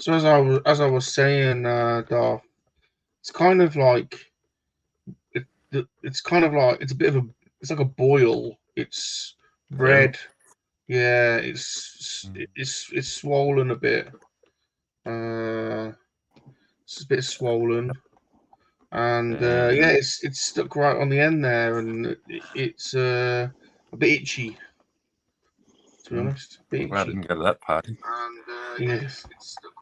So as I was saying, Darth, it's kind of like it's kind of like it's a bit of a it's like a boil. It's red. Yeah, it's swollen a bit. It's a bit swollen, and yeah, it's stuck right on the end there, and it's a bit itchy. To be honest, a bit itchy. Well, I didn't go to that party. And yes, it's stuck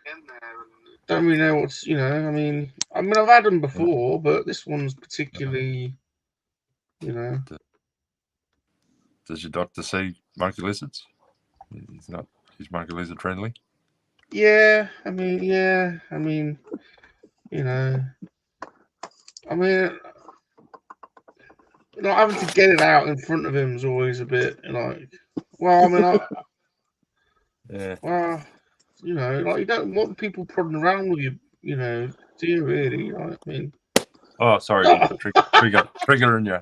in there. And don't really know what's I mean I've had them before, but this one's particularly, Does your doctor see monkey lizards? He's monkey lizard friendly. Yeah, I mean, having to get it out in front of him is always a bit like, well, I mean, Yeah. well, like you don't want people prodding around with you, do you really? Like, I mean, oh, sorry, trigger in you.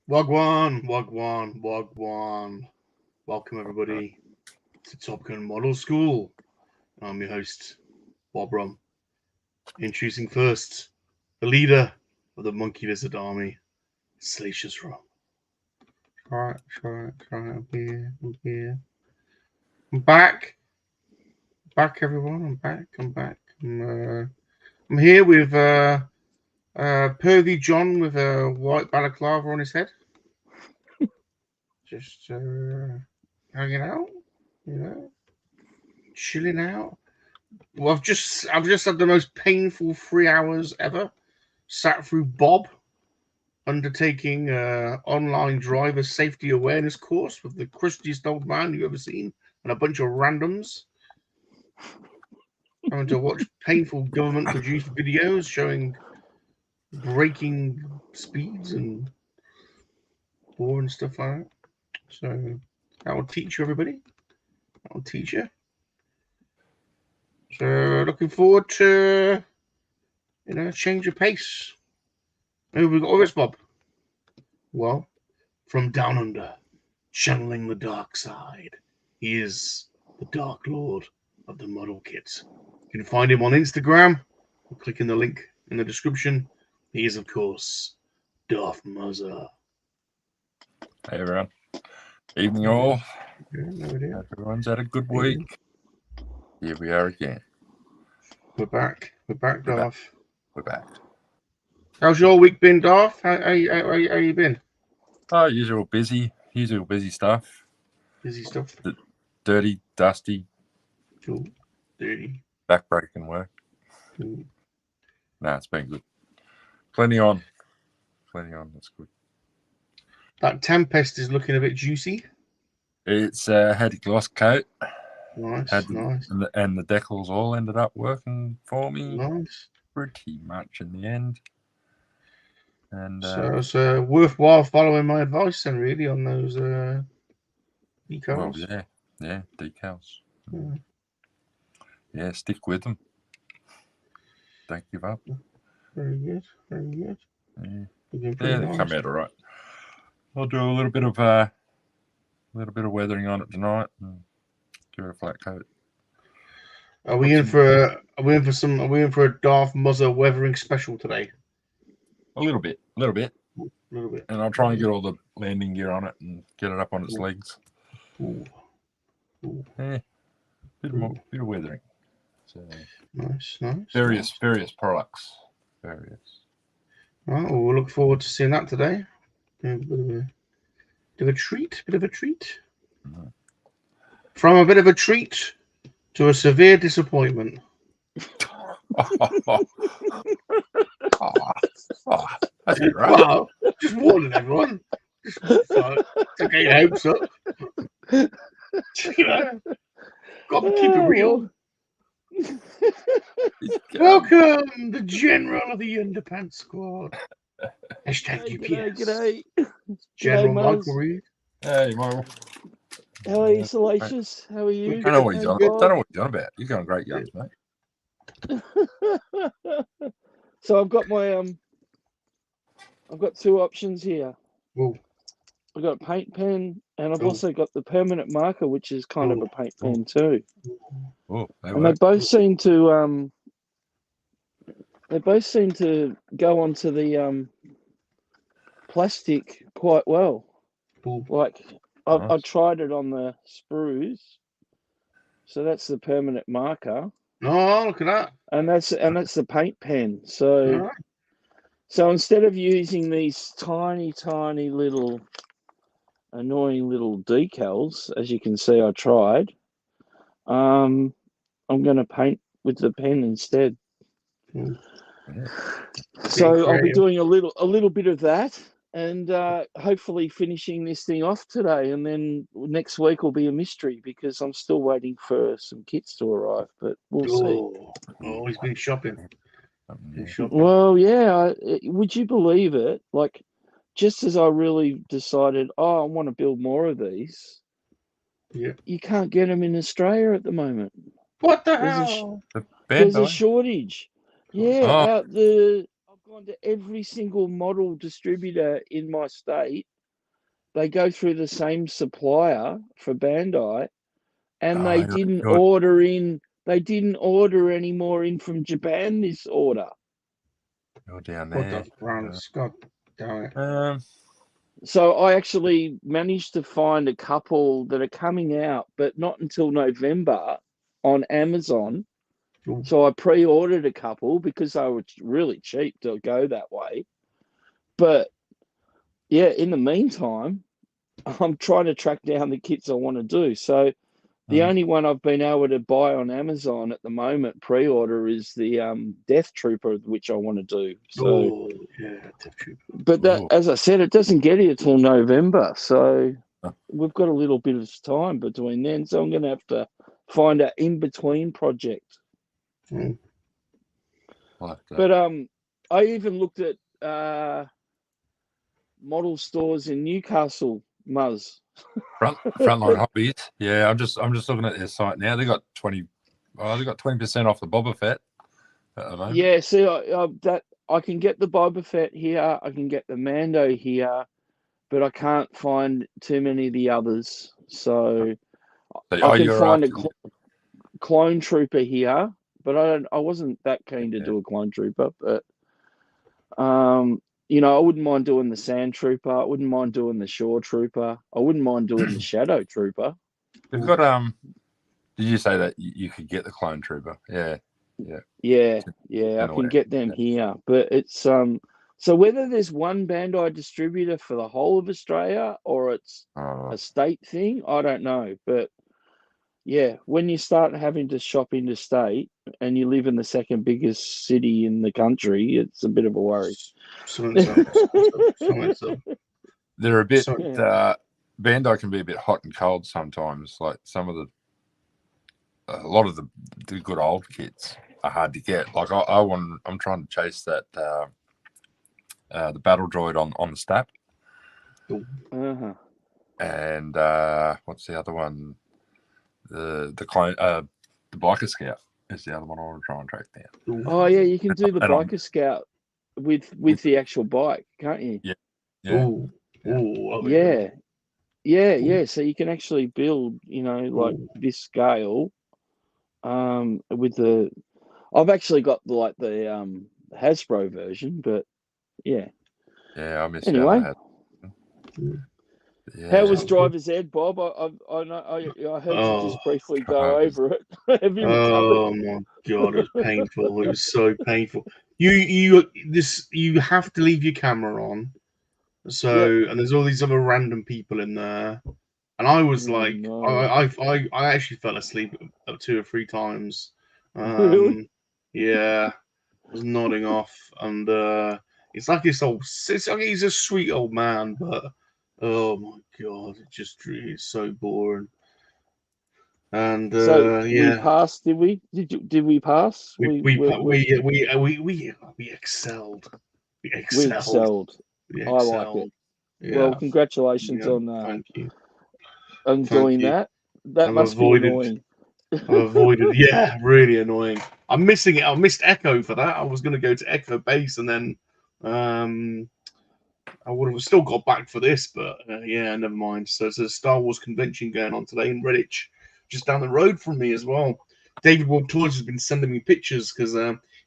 Wagwan. Welcome everybody to Top Gun Model School. I'm your host, Bob Rum. Introducing first the leader of the MoNKey-LiZaRD army, Salacious Rum. Try it. I'm here. I'm back. Everyone. I'm back. I'm here with Pervy John with a white balaclava on his head. Just hanging out, chilling out. Well, I've just had the most painful 3 hours ever. Sat through Bob undertaking online driver safety awareness course with the crustiest old man you've ever seen and a bunch of randoms having to watch painful government-produced videos showing breaking speeds and war and stuff like that. So that will teach you, everybody. That will teach you. So looking forward to change of pace. Maybe we got this, Bob. Well, from down under, channeling the dark side, he is the Dark Lord of the model kit. You can find him on Instagram. Clicking the link in the description. He is, of course, Darth Muzzer. Hey everyone. Evening all. Yeah, Everyone's had a good week. Here we are again. We're back. We're back, Darth. We're back. How's your week been, Darth? How you been? Oh, usual busy stuff. Busy stuff. Dirty, dusty. Cool. Dirty. Backbreaking work. Cool. Nah, it's been good. Plenty on. That's good. That Tempest is looking a bit juicy. It's had a gloss coat. Nice. And the decals all ended up working for me. Nice. Pretty much in the end. And so it's worthwhile following my advice then, really, on those decals. Well, yeah, decals. Yeah, stick with them. Don't give up. Very good. Yeah, they come out all right. I'll do a little bit of weathering on it tonight and give it a flat coat. Are we in for a Darth Muzzer weathering special today? A little bit. And I'll try and get all the landing gear on it and get it up on its legs. Ooh. Yeah, bit of weathering. So nice. Various products. Various. Well, we'll look forward to seeing that today. Bit of a treat. Mm-hmm. From a bit of a treat to a severe disappointment. That's right. Well, just warning everyone. To get your hopes up. Got to keep it real. Welcome, the General of the Underpants Squad. Hashtag UPS. G'day. General G'day, Michael Reed. Hey, Michael. How are you, Salacious? How are you? I don't know what he's on about. You're going great guns, mate. So I've got my I've got two options here. Ooh. I've got a paint pen and I've also got the permanent marker, which is kind of a paint pen too. And they both seem to go onto the plastic quite well. Like I tried it on the sprues. So that's the permanent marker. Oh, look at that. And that's the paint pen. So so instead of using these tiny little annoying little decals, as you can see I tried, I'm gonna paint with the pen instead. So I'll be doing a little bit of that and hopefully finishing this thing off today, and then next week will be a mystery because I'm still waiting for some kits to arrive, but we'll see. Oh, he's been shopping. Well, yeah, would you believe it? Like, just as I really decided, I want to build more of these, you can't get them in Australia at the moment. What the hell? There's a shortage. I've gone to every single model distributor in my state. They go through the same supplier for Bandai, and they didn't order any more in from Japan this order. You're down there. God damn it. So I actually managed to find a couple that are coming out, but not until November on Amazon. So I pre-ordered a couple because they were really cheap to go that way. But yeah, in the meantime, I'm trying to track down the kits I want to do. So the only one I've been able to buy on Amazon at the moment, pre-order, is the Death Trooper, which I want to do. So, Death Trooper. But that, as I said, it doesn't get here till November. So we've got a little bit of time between then, so I'm going to have to find an in-between project. Mm. Like that. But I even looked at model stores in Newcastle, Muzz. Frontline Hobbies. Yeah, I'm just looking at their site now. They got 20% off the Boba Fett at the moment. Yeah, see, I can get the Boba Fett here, I can get the Mando here, but I can't find too many of the others. So I can find a clone trooper here, but I wasn't that keen to do a clone trooper. But you know, I wouldn't mind doing the Sand Trooper. I wouldn't mind doing the Shore Trooper. I wouldn't mind doing the Shadow Trooper. They've got Did you say that you could get the clone trooper? Yeah. I can get them here, but it's so whether there's one Bandai distributor for the whole of Australia or it's a state thing, I don't know. But yeah, when you start having to shop interstate and you live in the second biggest city in the country, it's a bit of a worry. They're a bit. Bandai can be a bit hot and cold sometimes. Like a lot of the good old kits are hard to get. Like I'm trying to chase that the battle droid on the Stap. And what's the other one? The Biker Scout is the other one I want to try and track down. Oh yeah, you can do the Biker Scout with the actual bike, can't you? Yeah. Yeah. So you can actually build, you know, like this scale. With the, I've actually got the Hasbro version, but yeah. Yeah, I missed anyway. Yeah. How was driver's ed, Bob? I heard you just briefly go over it. Have you recovered? My God, it was painful. It was so painful. You have to leave your camera on. So and there's all these other random people in there, and I was I actually fell asleep 2 or 3 times. Really? Yeah, I was nodding off, and it's like he's a sweet old man, but oh my God, it's so boring. And so we passed, did we? Did we pass? We excelled. We excelled. I like it. Yeah. Well, congratulations on thank you. On doing that. That must be annoying. I've avoided, really annoying. I'm missing it. I missed Echo for that. I was going to go to Echo Base, and then I would have still got back for this, but never mind. So there's a Star Wars convention going on today in Redditch, just down the road from me as well. David Ward Toys has been sending me pictures because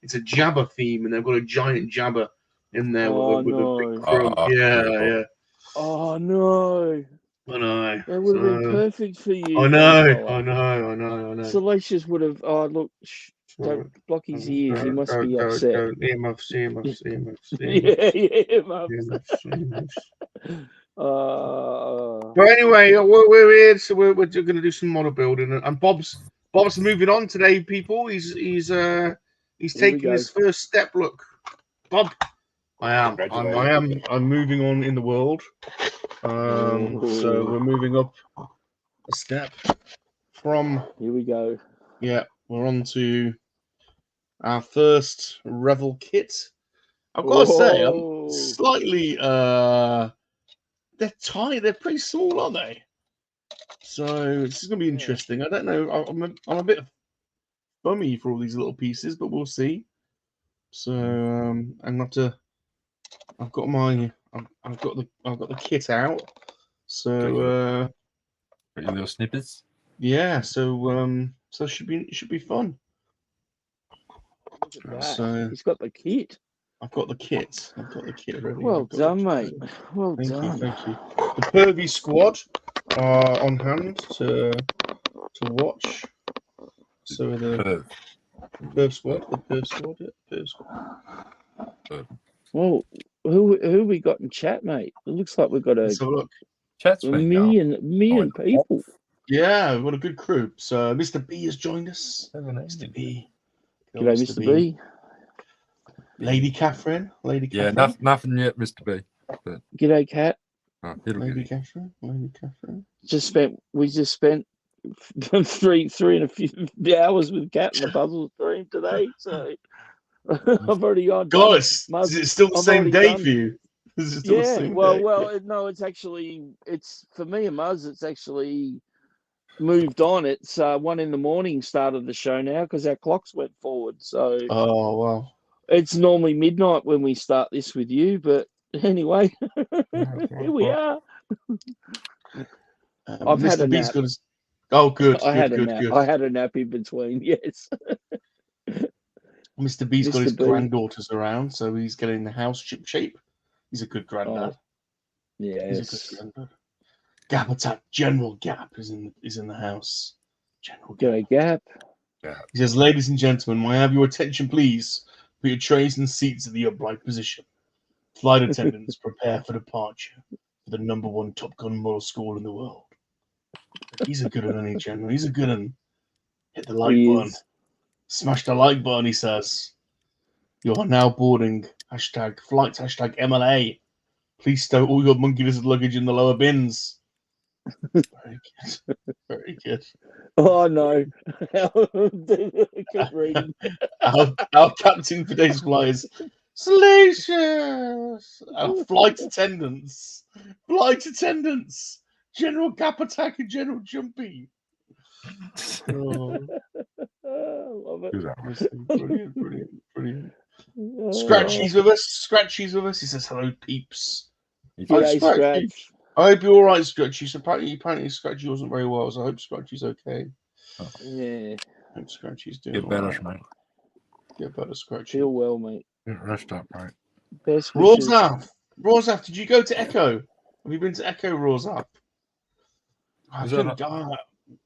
it's a Jabba theme, and they've got a giant Jabba in there with a big chrome. Yeah. Oh no. I know. That would have been perfect for you. I know. Salacious would have. Oh, look. Don't block his ears. He must be upset. Earmuffs. But anyway, we're here, so we're going to do some model building, and Bob's moving on today, people. He's taking his first step. Look, Bob. I'm moving on in the world. So we're moving up a step from. Here we go. Yeah, we're on to our first Revell kit. I've got to say, I'm slightly. They're tiny. They're pretty small, aren't they? So this is going to be interesting. I don't know. I'm a bit bummy for all these little pieces, but we'll see. So I'm going to. I've got the kit out. So got your little snippets. Yeah, so it should be fun. Look at that. So he's got the kit. I've got the kit. Ready. Well done, mate. Well done. Thank you. The Pervy squad are on hand to watch. So the Perv squad. Well, who we got in chat, mate? It looks like we've got a million people. Yeah, we've got a good crew. So Mr. B has joined us. Mr. B. G'day, Mr. B. Lady Catherine. Yeah, nothing yet, Mr. B. But... G'day, Cat. Oh, it'll Maybe get it. Catherine. Maybe Catherine. We just spent three and a few hours with Cat and the puzzle stream today. So I've already gone. Guys, is it still the same day for you? Is it still the Yeah. same Well, day? well, no. It's for me and Muzz. It's actually moved on. It's 1 a.m. start of the show now because our clocks went forward. So Oh wow. it's normally midnight when we start this with you, but anyway, here we are. I've had a Mr. B's nap. got his. Oh, good, I had good, a good, nap. good. I had a nap in between. Yes. Mr. B's got Mr. his B. granddaughters around, so he's getting the house ship shape. He's a good granddad. Yes. He's a good granddad. Gap attack. General Gap is in the house. General Gap. Go Gap. He says, "Ladies and gentlemen, may I have your attention, please? Put your trays and seats in the upright position. Flight attendants, prepare for departure for the #1 Top Gun model school in the world." He's a good one, any General. He's a good one. Hit the like button. Is. Smash the like button, he says. You are now boarding. #flights, #MLA. Please stow all your monkey lizard luggage in the lower bins. Very good. Very good. Oh no. Keep reading. Our captain for today's flight is Salacious. Our flight attendants. General Gap Attack and General Jumpy. Oh, Love it. brilliant. Scratchy's with us. He says, "Hello, peeps." G'day, Scratch. I hope you're all right, Scratchy. So apparently Scratchy wasn't very well, so I hope Scratchy's okay. Yeah. I hope Scratchy's doing Get better, right. mate. Get better, Scratchy. Feel well, mate. Rest up, mate. Best wishes. Rawzaf, did you go to Echo? Have you been to Echo, Rawzaf?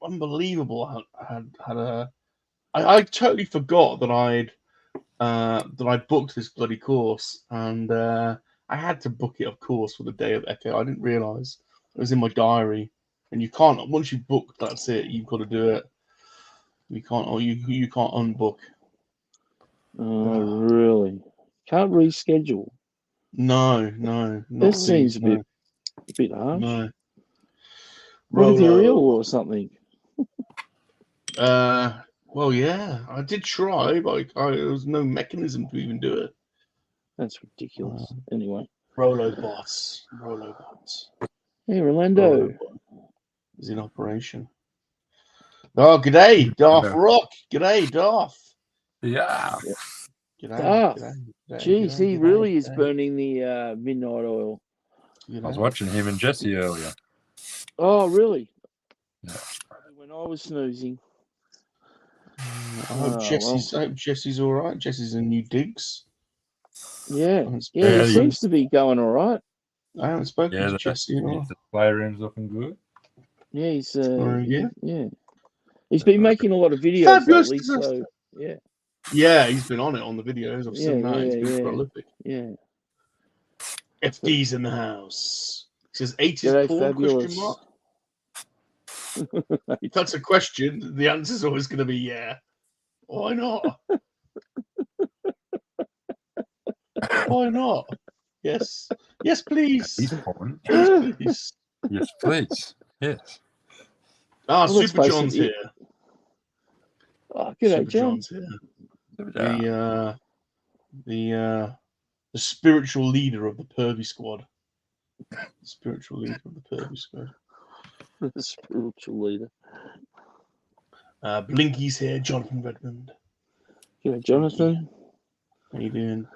Unbelievable. I totally forgot that I'd booked this bloody course, and I had to book it, of course, for the day of Echo. I didn't realise it was in my diary, and you can't once you book, that's it. You've got to do it. You can't. Or you can't unbook. Oh, really? Can't reschedule. No. That seems a bit harsh. No. What if you're ill or something? Well, yeah, I did try, but there was no mechanism to even do it. That's ridiculous. Anyway. Rolobots. Hey, Rolando. Is in operation. Oh, g'day, Darth Rock. G'day, Darth. Yeah. G'day. Darth. Jeez, he really is g'day. burning the midnight oil. I was watching him and Jesse earlier. Oh, really? Yeah. When I was snoozing. I hope Jesse's all right. Jesse's in new digs. Yeah, he seems to be going all right. I haven't spoken to Jesse. The playroom's looking good. Yeah, he's yeah. He's been making a lot of videos Fabulous lately, so yeah. Yeah, he's been on it on the videos. I've seen that. It's been prolific. Yeah. FD's in the house. He says 80s porn, question mark? If that's a question, the answer's always going to be yeah. Why not? Why not? Yes. Yes, please. He's porn. Please. Yes, please. Yes. Ah, Super John's here. Oh, g'day, John. John's here. The spiritual leader of the Pervy Squad. The spiritual leader of the Pervy Squad. The spiritual leader. Blinky's here, Jonathan Redmond. G'day, Jonathan. How you doing?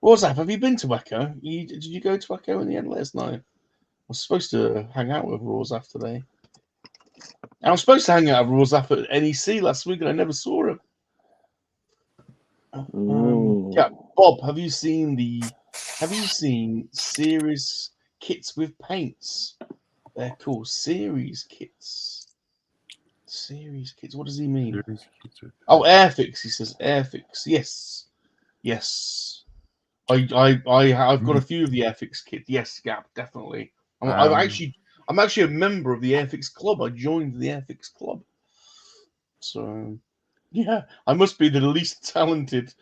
What's up? Have you been to Echo? Did you go to Echo in the end? Let us know. I was supposed to hang out with Rawzaf today. I was supposed to hang out with Rawzaf at NEC last week, and I never saw him. Yeah, Bob, have you seen series kits with paints? They're called series kits. Series kits. What does he mean? Oh, Airfix. He says Airfix. Yes. I've got a few of the Airfix kits. Yes, Gap, definitely. I'm actually a member of the Airfix Club. I joined the Airfix Club. So, yeah, I must be the least talented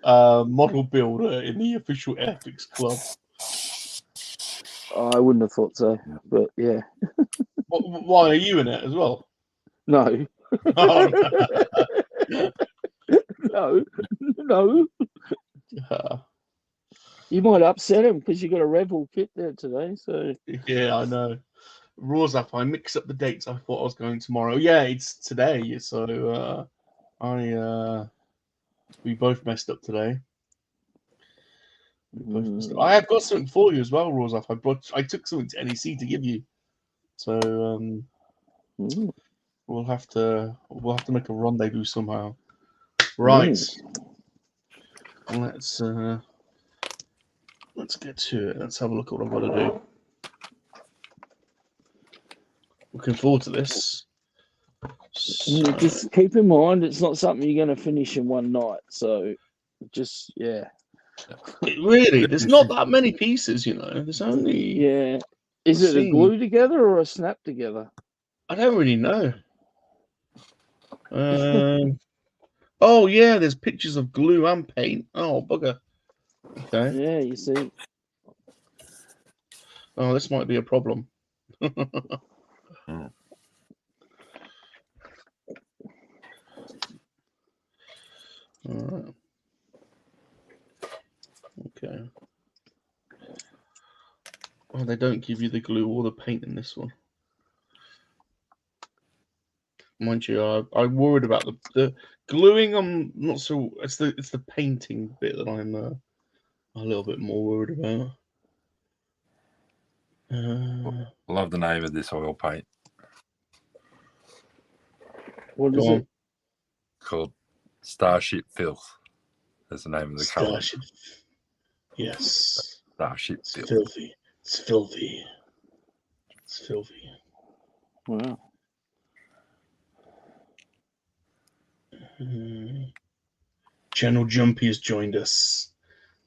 model builder in the official Epics Club. I wouldn't have thought so, but yeah. Why are you in it as well? No. Oh, No. No. You might upset him because you got a Revell kit there today. So yeah, I know. Rawzap, I mixed up the dates. I thought I was going tomorrow. Yeah, it's today. So we both messed up today. I have got something for you as well, Rawzap. I took something to NEC to give you. So we'll have to make a rendezvous somehow. Right. Let's get to it. Let's have a look at what I've got to do. Looking forward to this. So, just keep in mind, it's not something you're going to finish in one night. So just, yeah. Really, there's not that many pieces, you know. There's only... Yeah. Is it a glue together or a snap together? I don't really know. Oh, yeah, there's pictures of glue and paint. Oh, bugger. Okay. Yeah, you see. Oh, this might be a problem. All right. Okay. Oh, they don't give you the glue or the paint in this one. Mind you, I'm worried about the gluing. I'm not so. It's the painting bit that I'm a little bit more worried about. I love the name of this oil paint. What is it? Called Starship Filth. That's the name of the color. Yes. Starship it's Filth. Filthy. It's filthy. It's filthy. Wow. General Jumpy has joined us,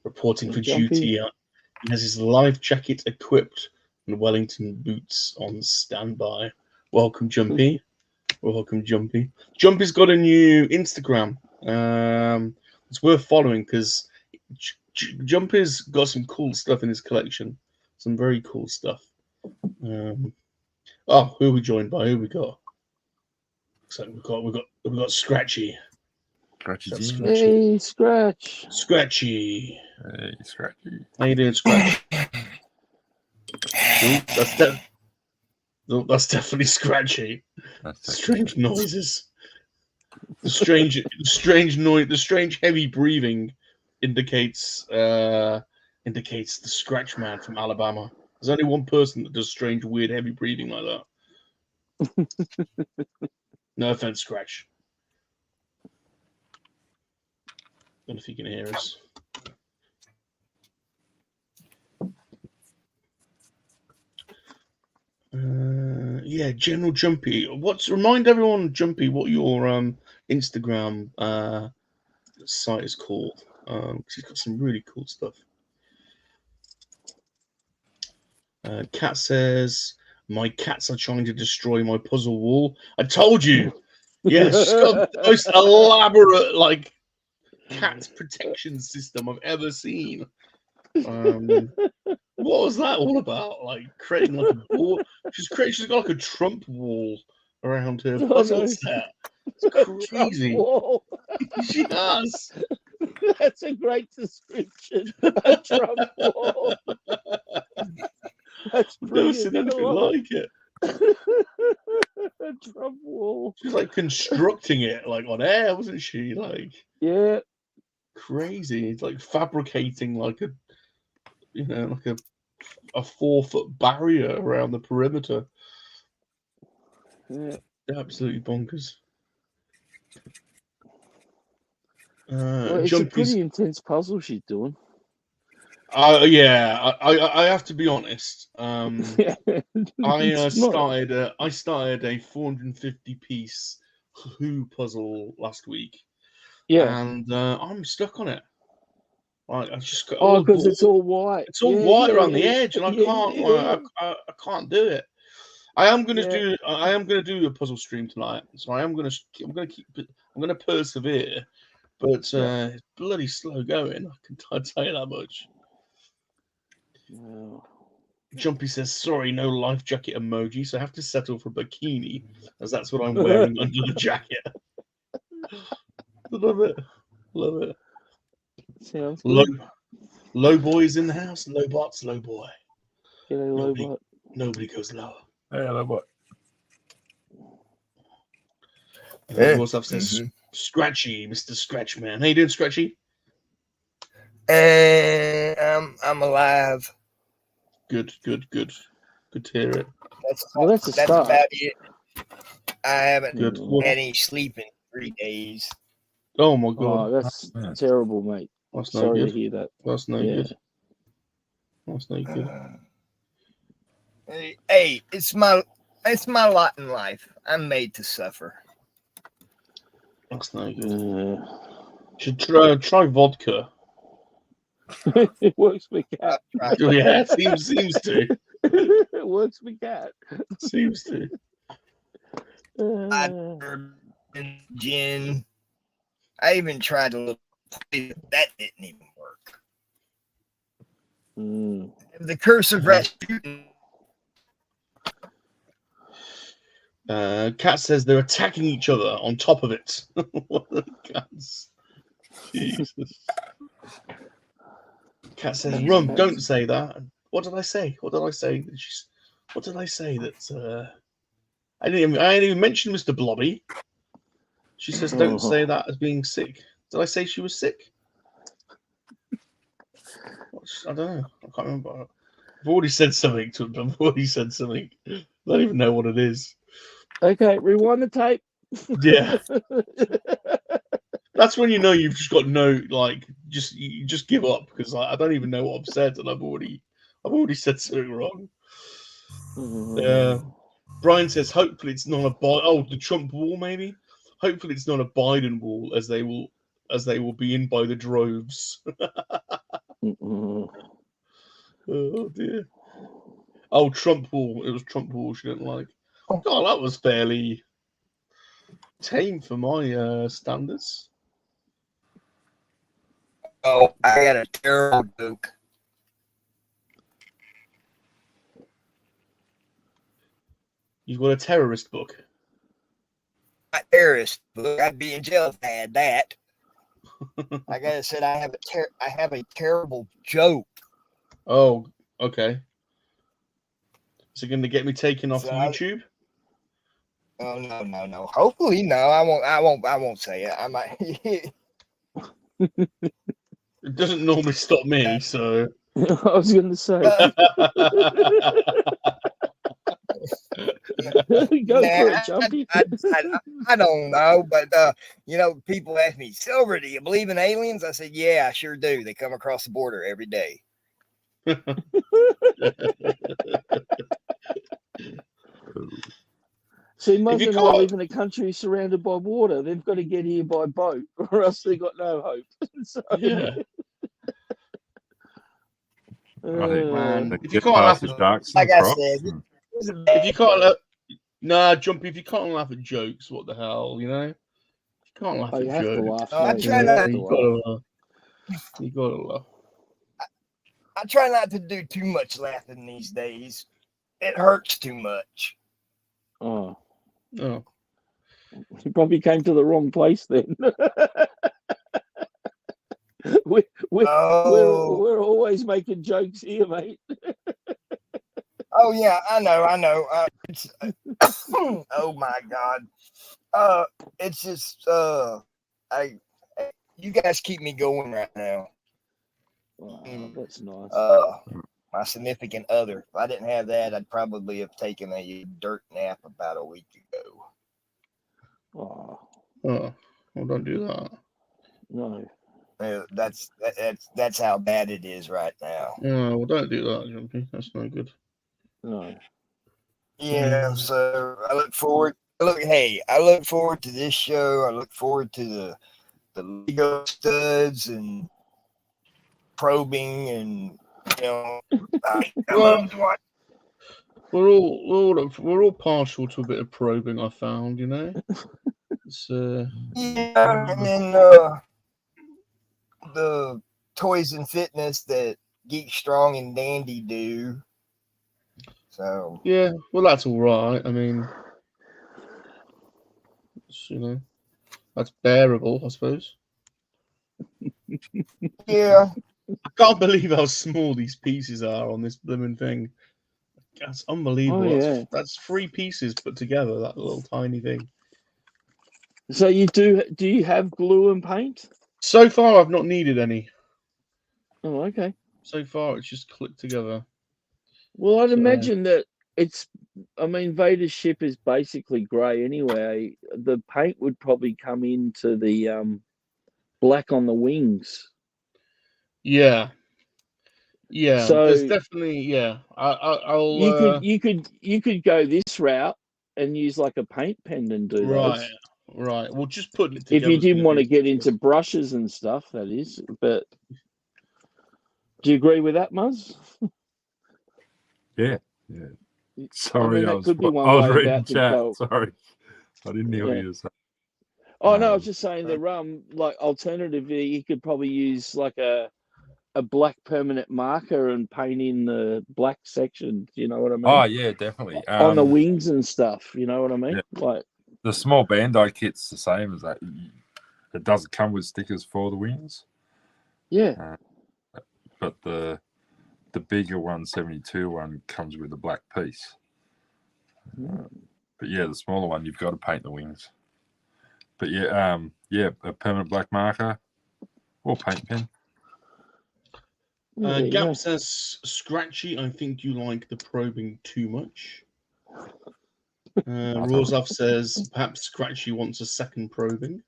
reporting for Jumpy. duty. He has his life jacket equipped and Wellington boots on standby. Welcome, Jumpy. Welcome, Jumpy. Jumpy's got a new Instagram. It's worth following because Jumpy's got some cool stuff in his collection. Some very cool stuff. Oh, who are we joined by? Who we got? So we've got Scratchy. Scratchy. Hey, Scratch. Scratchy. Hey, Scratchy. How you doing, Scratch? That's definitely Scratchy. Strange noises. The strange noise. The strange heavy breathing indicates the Scratch Man from Alabama. There's only one person that does strange, weird, heavy breathing like that. No offense, Scratch. Don't know if you can hear us. Yeah, General Jumpy. Remind everyone, Jumpy, what your Instagram site is called. He's got some really cool stuff. Cat says, "My cats are trying to destroy my puzzle wall." I told you. Yes, she's got the most elaborate cat protection system I've ever seen. What was that all about? Creating a wall. She's got a Trump wall around her puzzle set. It's crazy. She does. That's a great description. A Trump wall. That's brilliant. I've never seen anything like it. A Trump wall. She's constructing it on air, wasn't she? Yeah. Crazy. It's fabricating a 4-foot barrier around the perimeter. Yeah. Absolutely bonkers. Well, it's a pretty intense puzzle she's doing. Yeah, I have to be honest. I started a 450 piece Who puzzle last week. Yeah, and I'm stuck on it. I just got because it's all white. It's all white around the edge, and I can't. I can't do it. I am going to do. I am going to do a puzzle stream tonight, so I'm going to persevere. but it's bloody slow going. I'll tell you that much. Wow. Jumpy says, sorry, no life jacket emoji, so I have to settle for bikini, as that's what I'm wearing under the jacket. Love it. Love it. Sounds good. Low boys in the house. Low bots, low boy. G'day, Nobody, Lobot. nobody goes lower. Yeah, low bot. WhatsApp says, Scratchy, Mr. Scratchman. How you doing, Scratchy? I'm alive. Good. Good to hear it. That's a start. About it. I haven't Good. had any sleep in 3 days. Oh my god. Oh, that's terrible, mate. That's no Sorry good. to hear that. That's no good. That's no good. Hey, it's my lot in life. I'm made to suffer. That's no good. Should try vodka. It works for cat. Oh, yeah, it seems to. It works for cat. Seems to. Gin. I even tried a little. That didn't even work. The curse of Rasputin. Cat says they're attacking each other on top of it. What the cats? Jesus. Cat says, Rum, don't say that. What did I say? What did I say? What did I say that I didn't even mention Mr. Blobby. She says, don't say that as being sick. Did I say she was sick? I don't know. I can't remember. I've already said something to him. I've already said something. I don't even know what it is. Okay, rewind the tape. Yeah. That's when you know you've just got no, like, you just give up, because I don't even know what I've said, and I've already said something wrong. Brian says, hopefully it's not the Trump wall, maybe. Hopefully it's not a Biden wall, as they will be in by the droves. Oh dear. Oh, Trump wall. It was Trump wall she didn't like. Oh, that was fairly tame for my standards. Oh, I got a terrible joke. You've got a terrorist book. A terrorist book. I'd be in jail if I had that. Like I said, I have a terrible joke. Oh, okay. Is it going to get me taken off YouTube? Oh no. Hopefully, no. I won't say it. I might. It doesn't normally stop me, so. I was going to say. Go for it, Jumpy. I don't know, but people ask me, Silver, do you believe in aliens? I said, yeah, I sure do. They come across the border every day. So imagine they live in a country surrounded by water. They've got to get here by boat, or else they've got no hope. So, yeah. Man, if you can't laugh at sharks, like I said, if you can't Jumpy, if you can't laugh at jokes, what the hell, you know? You can't laugh at jokes. I try not you gotta laugh. I try not to do too much laughing these days. It hurts too much. Oh. You probably came to the wrong place then. We're always making jokes here, mate. Oh yeah, I know. Oh my God. It's just you guys keep me going right now. Wow, that's nice. My significant other. If I didn't have that, I'd probably have taken a dirt nap about a week ago. Well, don't do that. No. That's how bad it is right now. Well, don't do that, Jumpy. That's no good. No. Yeah, so I look forward to this show. I look forward to the Lego studs and probing, and we're all partial to a bit of probing. I found, It's yeah, and then the toys and fitness that Geek Strong and Dandy do. So Yeah, well, that's all right. I mean, that's bearable, I suppose. yeah, I can't believe how small these pieces are on this blooming thing. That's unbelievable. Oh, yeah. That's 3 pieces put together, that little tiny thing. So do you have glue and paint? So far, I've not needed any. Oh, okay. So far, it's just clicked together. Well, I'd So- imagine that Vader's ship is basically grey anyway. The paint would probably come into the black on the wings. Yeah. Yeah, So there's definitely, yeah. I'll you could go this route and use like a paint pen and do those. right. Well, just putting it If together. you didn't want to get into brushes and stuff, that is. But do you agree with that, Muzz? Yeah. Sorry, that could be one I was way reading about to chat. go. Sorry, I didn't hear what Yeah. you were saying. Oh no, I was just saying the like alternatively, you could probably use like a black permanent marker and paint in the black section. You know what I mean? Oh yeah, definitely. On the wings and stuff. You know what I mean? Yeah. Like the small Bandai kit's the same as that. It doesn't come with stickers for the wings. Yeah. But the bigger 172 one comes with a black piece. But yeah, the smaller one you've got to paint the wings. But yeah, a permanent black marker or paint pen. Gap says, Scratchy, I think you like the probing too much. Rozov says, perhaps Scratchy wants a second probing.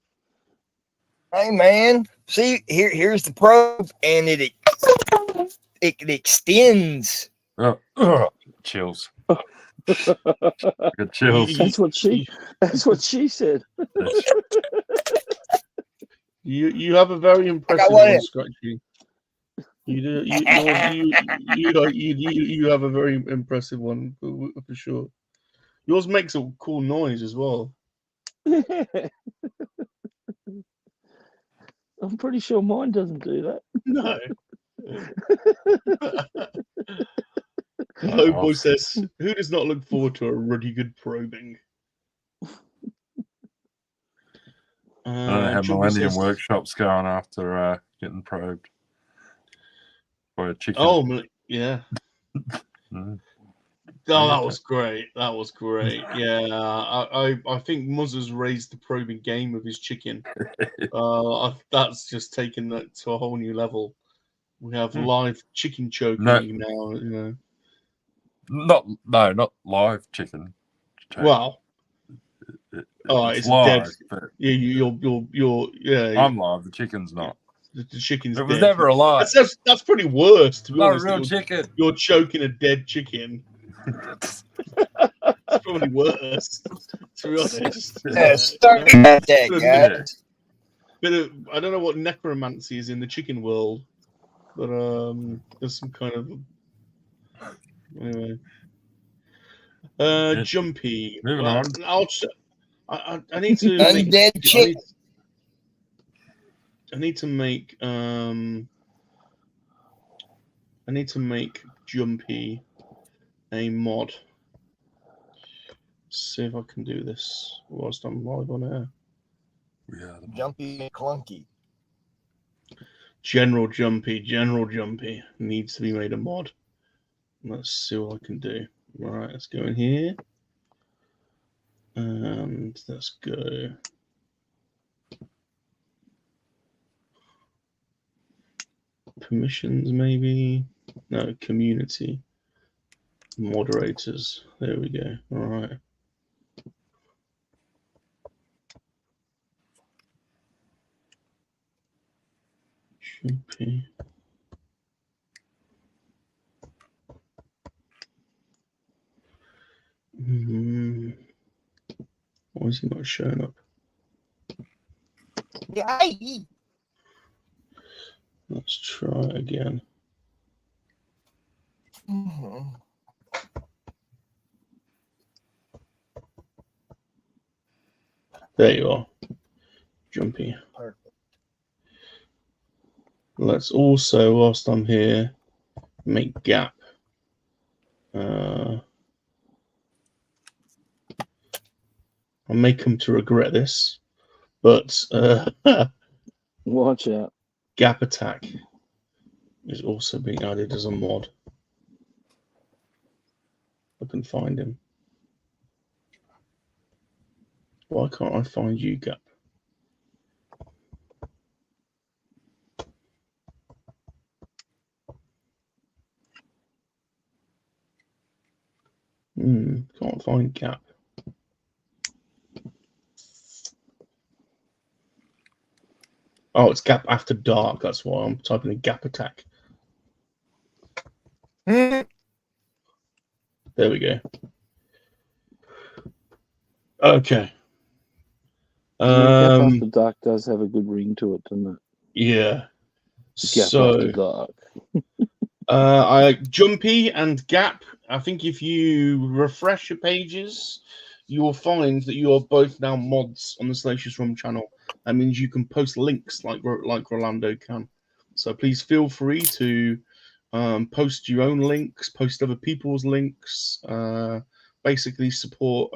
hey man, see here's the probe, and it extends. Chills. Good chills. That's what she said. You have a very impressive one, Scratchy. You do. You have a very impressive one for sure. Yours makes a cool noise as well. I'm pretty sure mine doesn't do that. No. Oh boy says, who does not look forward to a really good probing? I don't know how Millennium Workshop's going after getting probed by a chicken. Oh yeah. Oh, that was great. That was great. Yeah, I think Muzzer's raised the probing game of his chicken. That's just taken that to a whole new level. We have live chicken choking now. You know. Not live chicken. Well, it's live. dead. Yeah, you're. I'm live. The chicken's not. The chicken's It was dead. never alive. That's pretty worse. To be honest, not a real chicken. You're choking a dead chicken. It's probably worse. To be honest. Guys. But I don't know what necromancy is in the chicken world, but there's some kind of anyway. Jumpy. Moving on. I need to undead chicken. I need to make Jumpy a mod. See if I can do this whilst I'm live on air. Yeah, Jumpy and Clunky. General Jumpy needs to be made a mod. Let's see what I can do. Right, let's go in here. And let's go. Permissions, maybe. No, community. Moderators. There we go. All right. Jumpy. Why is he not showing up? Let's try again. There you are. Jumpy. Perfect. let's also, whilst I'm here, make gap. I may come to regret this, but Watch out. gap attack is also being added as a mod. I can find him. Why can't I find you, Gap? Can't find Gap. Oh, it's Gap After Dark. That's why I'm typing in Gap Attack. There we go. Okay. Gap After Dark does have a good ring to it, doesn't it? Yeah. Gap After Dark. Jumpy and Gap, I think if you refresh your pages, you will find that you are both now mods on the Salacious Rum channel. That means you can post links like Rolando can. So please feel free to post your own links, post other people's links, basically support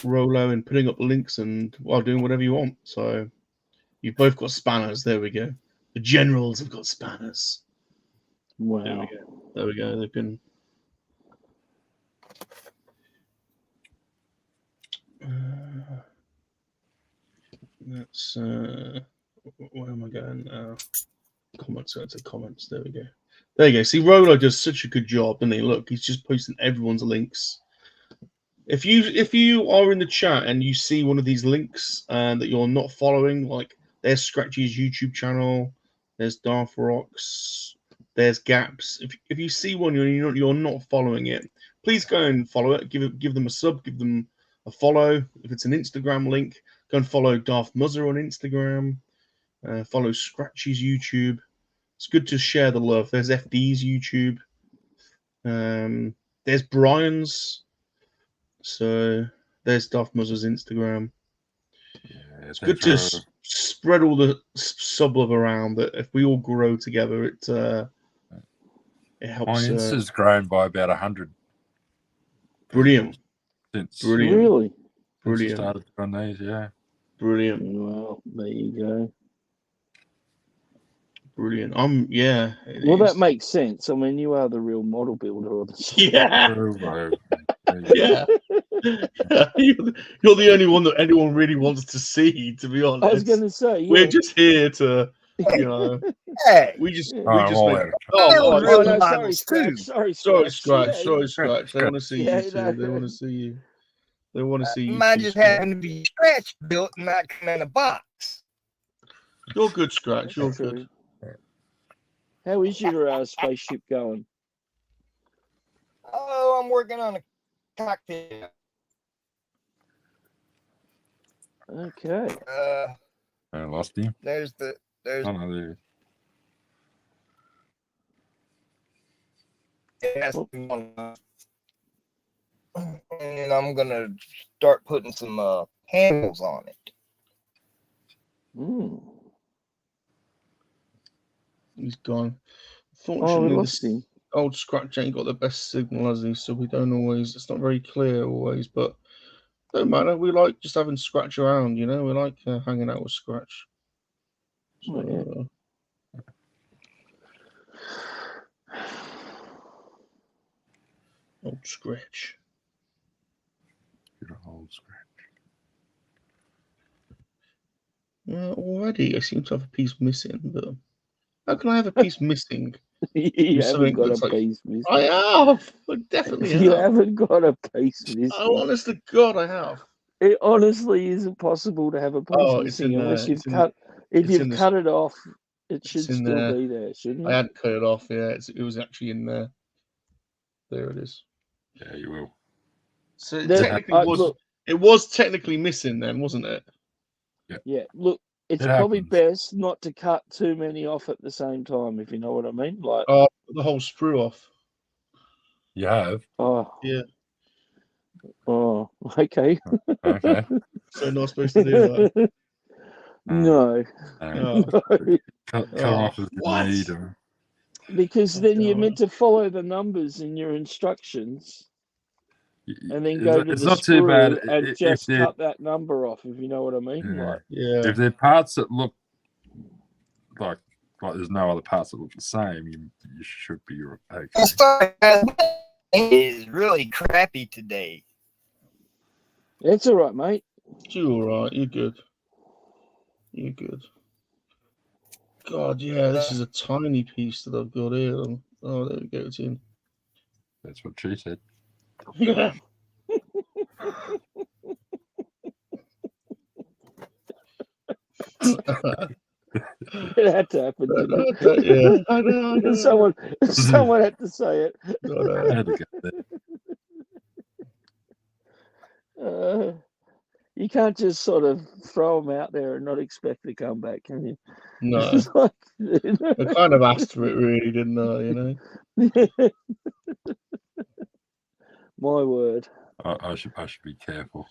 Rolo in putting up links and while doing whatever you want. So you've both got spanners. There we go. The generals have got spanners. Wow. There we go. There we go. They've been. That's where am I going now? Comments. Go to comments. There we go. There you go. See, Rolo does such a good job, doesn't he? Look, he's just posting everyone's links. If you are in the chat and you see one of these links that you're not following, like there's Scratchy's YouTube channel, there's Darth Rocks, there's Gaps. If you see one you're not following it, please go and follow it. Give them a sub, give them a follow. If it's an Instagram link, go and follow Darth Muzzer on Instagram. Follow Scratchy's YouTube. It's good to share the love. There's FD's YouTube. There's Brian's. So there's Darth Muzzer's Instagram. Yeah, it's good to spread all the sub love around. That if we all grow together, it helps. My Insta's grown by about 100. Brilliant. Brilliant. Really? Brilliant. Since I started on these, yeah. Brilliant. Well, there you go. Brilliant. Yeah. Well, that makes sense. I mean, you are the real model builder of the Yeah. Yeah. You're the only one that anyone really wants to see, to be honest. I was going to say, yeah. We're just here to, hey. we just make. Sorry, Scratch. They want to see you too. They want to see you. They want to see you. Mine just happened to be Scratch built and not come in a box. You're good, Scratch. You're good. How is your spaceship going? Oh, I'm working on a cockpit. Okay. I lost him. There's. Oh, no, there. And I'm gonna start putting some handles on it. He's gone. Fortunately, old Scratch ain't got the best signal, has he? So we don't always. It's not very clear always, but don't matter. We like just having Scratch around. We like hanging out with Scratch. So, old Scratch. Good old Scratch. Already, I seem to have a piece missing, but how can I have a piece missing? You haven't got a piece missing. I have. I definitely have. You haven't got a piece missing. Oh, honest to God, I have. It honestly isn't possible to have a piece missing unless you've cut. If you've cut it off, it should still be there, shouldn't it? I hadn't cut it off. Yeah, it was actually in there. There it is. Yeah, you will. So it was technically missing then, wasn't it? Yeah. Look, it's probably best not to cut too many off at the same time, if you know what I mean. Like the whole sprue off. You have? Oh. Yeah. Oh, okay. Okay. So not supposed to do that. No. No. cut Oh, off as what? you need them. Because then you're God. meant to follow the numbers in your instructions and then go to It's the not too bad sprue and if just they're cut that number off, if you know what I mean. Yeah. Like, Yeah. if they're parts that look like there's no other parts that look the same, you should be okay. I'm sorry, guys. It is really crappy today. it's all right, mate. You're all right. You're good. You're good. God, yeah, this is a tiny piece that I've got here. Oh, there we go. It's in. That's what she said. Yeah. It had to happen, didn't it? Yeah, I know. Someone had to say it. I had to go there. You can't just sort of throw them out there and not expect to come back, can you? No, It's like, I kind of asked for it, really, didn't I? You know. My word. I should be careful.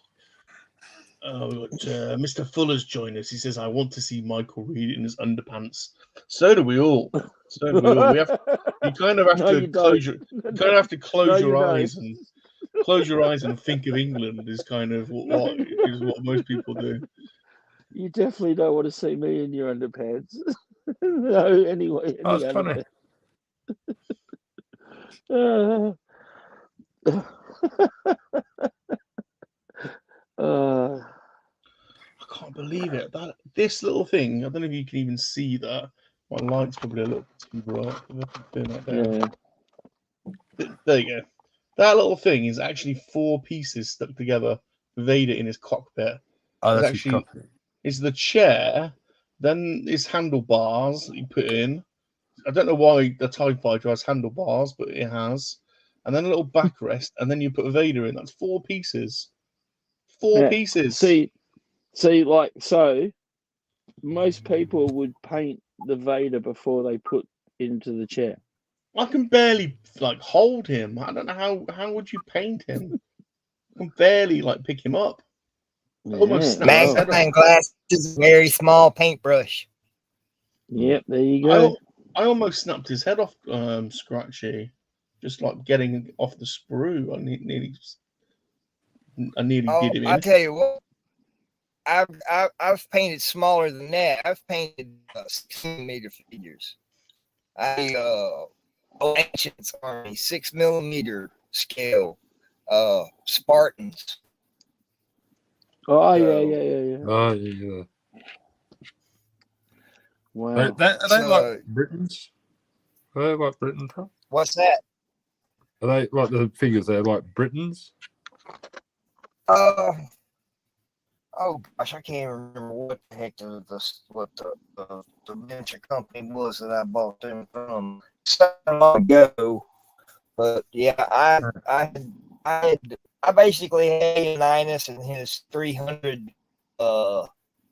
Oh, we've got, Mr. Fuller's joined us. He says, "I want to see Michael Reed in his underpants." So do we all. So do we all. You kind of have No, to you close don't. your. You kind of have to close No, your you eyes don't. and close your eyes and think of England. Is kind of what most people do. You definitely don't want to see me in your underpants. No, anyway. Oh, it's funny. I can't believe it. This little thing. I don't know if you can even see that. My light's probably a little too bright. Turn that down. Yeah. There you go. That little thing is actually 4 pieces stuck together. Vader in his cockpit. Oh, It's that's actually it's the chair, then his handlebars that you put in. I don't know why the TIE Fighter has handlebars, but it has. And then a little backrest, and then you put Vader in. That's 4 pieces. 4 pieces. See, like, so most people would paint the Vader before they put into the chair. I can barely hold him. I don't know how would you paint him? I can barely pick him up. Almost snapped his head Magnifying off. glasses, very small paintbrush. Yep, there you go. I almost snapped his head off, Scratchy. Just getting off the sprue. I nearly did him in. I'll tell you what. I've painted smaller than that. I've painted 6mm figures. Ancients Army 6mm scale Spartans. Oh, yeah. Oh, yeah. Wow. Are they like Britons? Are they like Britain? What's that? Are they like the figures? They're like Britons? Oh gosh, I can't remember what the heck the venture company was that I bought them from so long ago. But yeah, I basically had Leonidas and his 300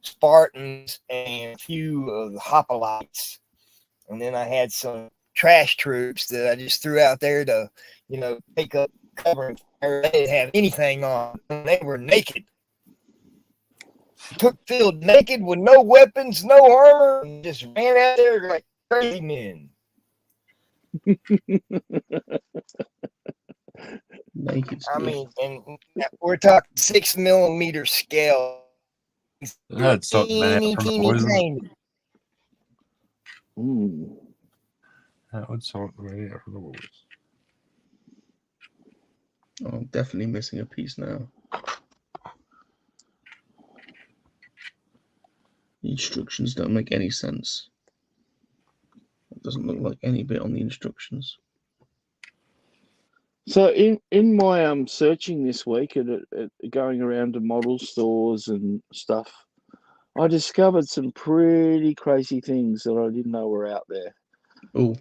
Spartans and a few of the hoplites, and then I had some trash troops that I just threw out there to, pick up cover and fire. They didn't have anything on; they were naked. Took field naked with no weapons, no armor, and just ran out there like crazy men. Naked. I mean, and we're talking 6mm scale. That's something out from the poison. That would sort the way out from the walls. Oh, I'm definitely missing a piece now. The instructions don't make any sense. It doesn't look like any bit on the instructions. So in my searching this week at going around to model stores and stuff, I discovered some pretty crazy things that I didn't know were out there. Oh.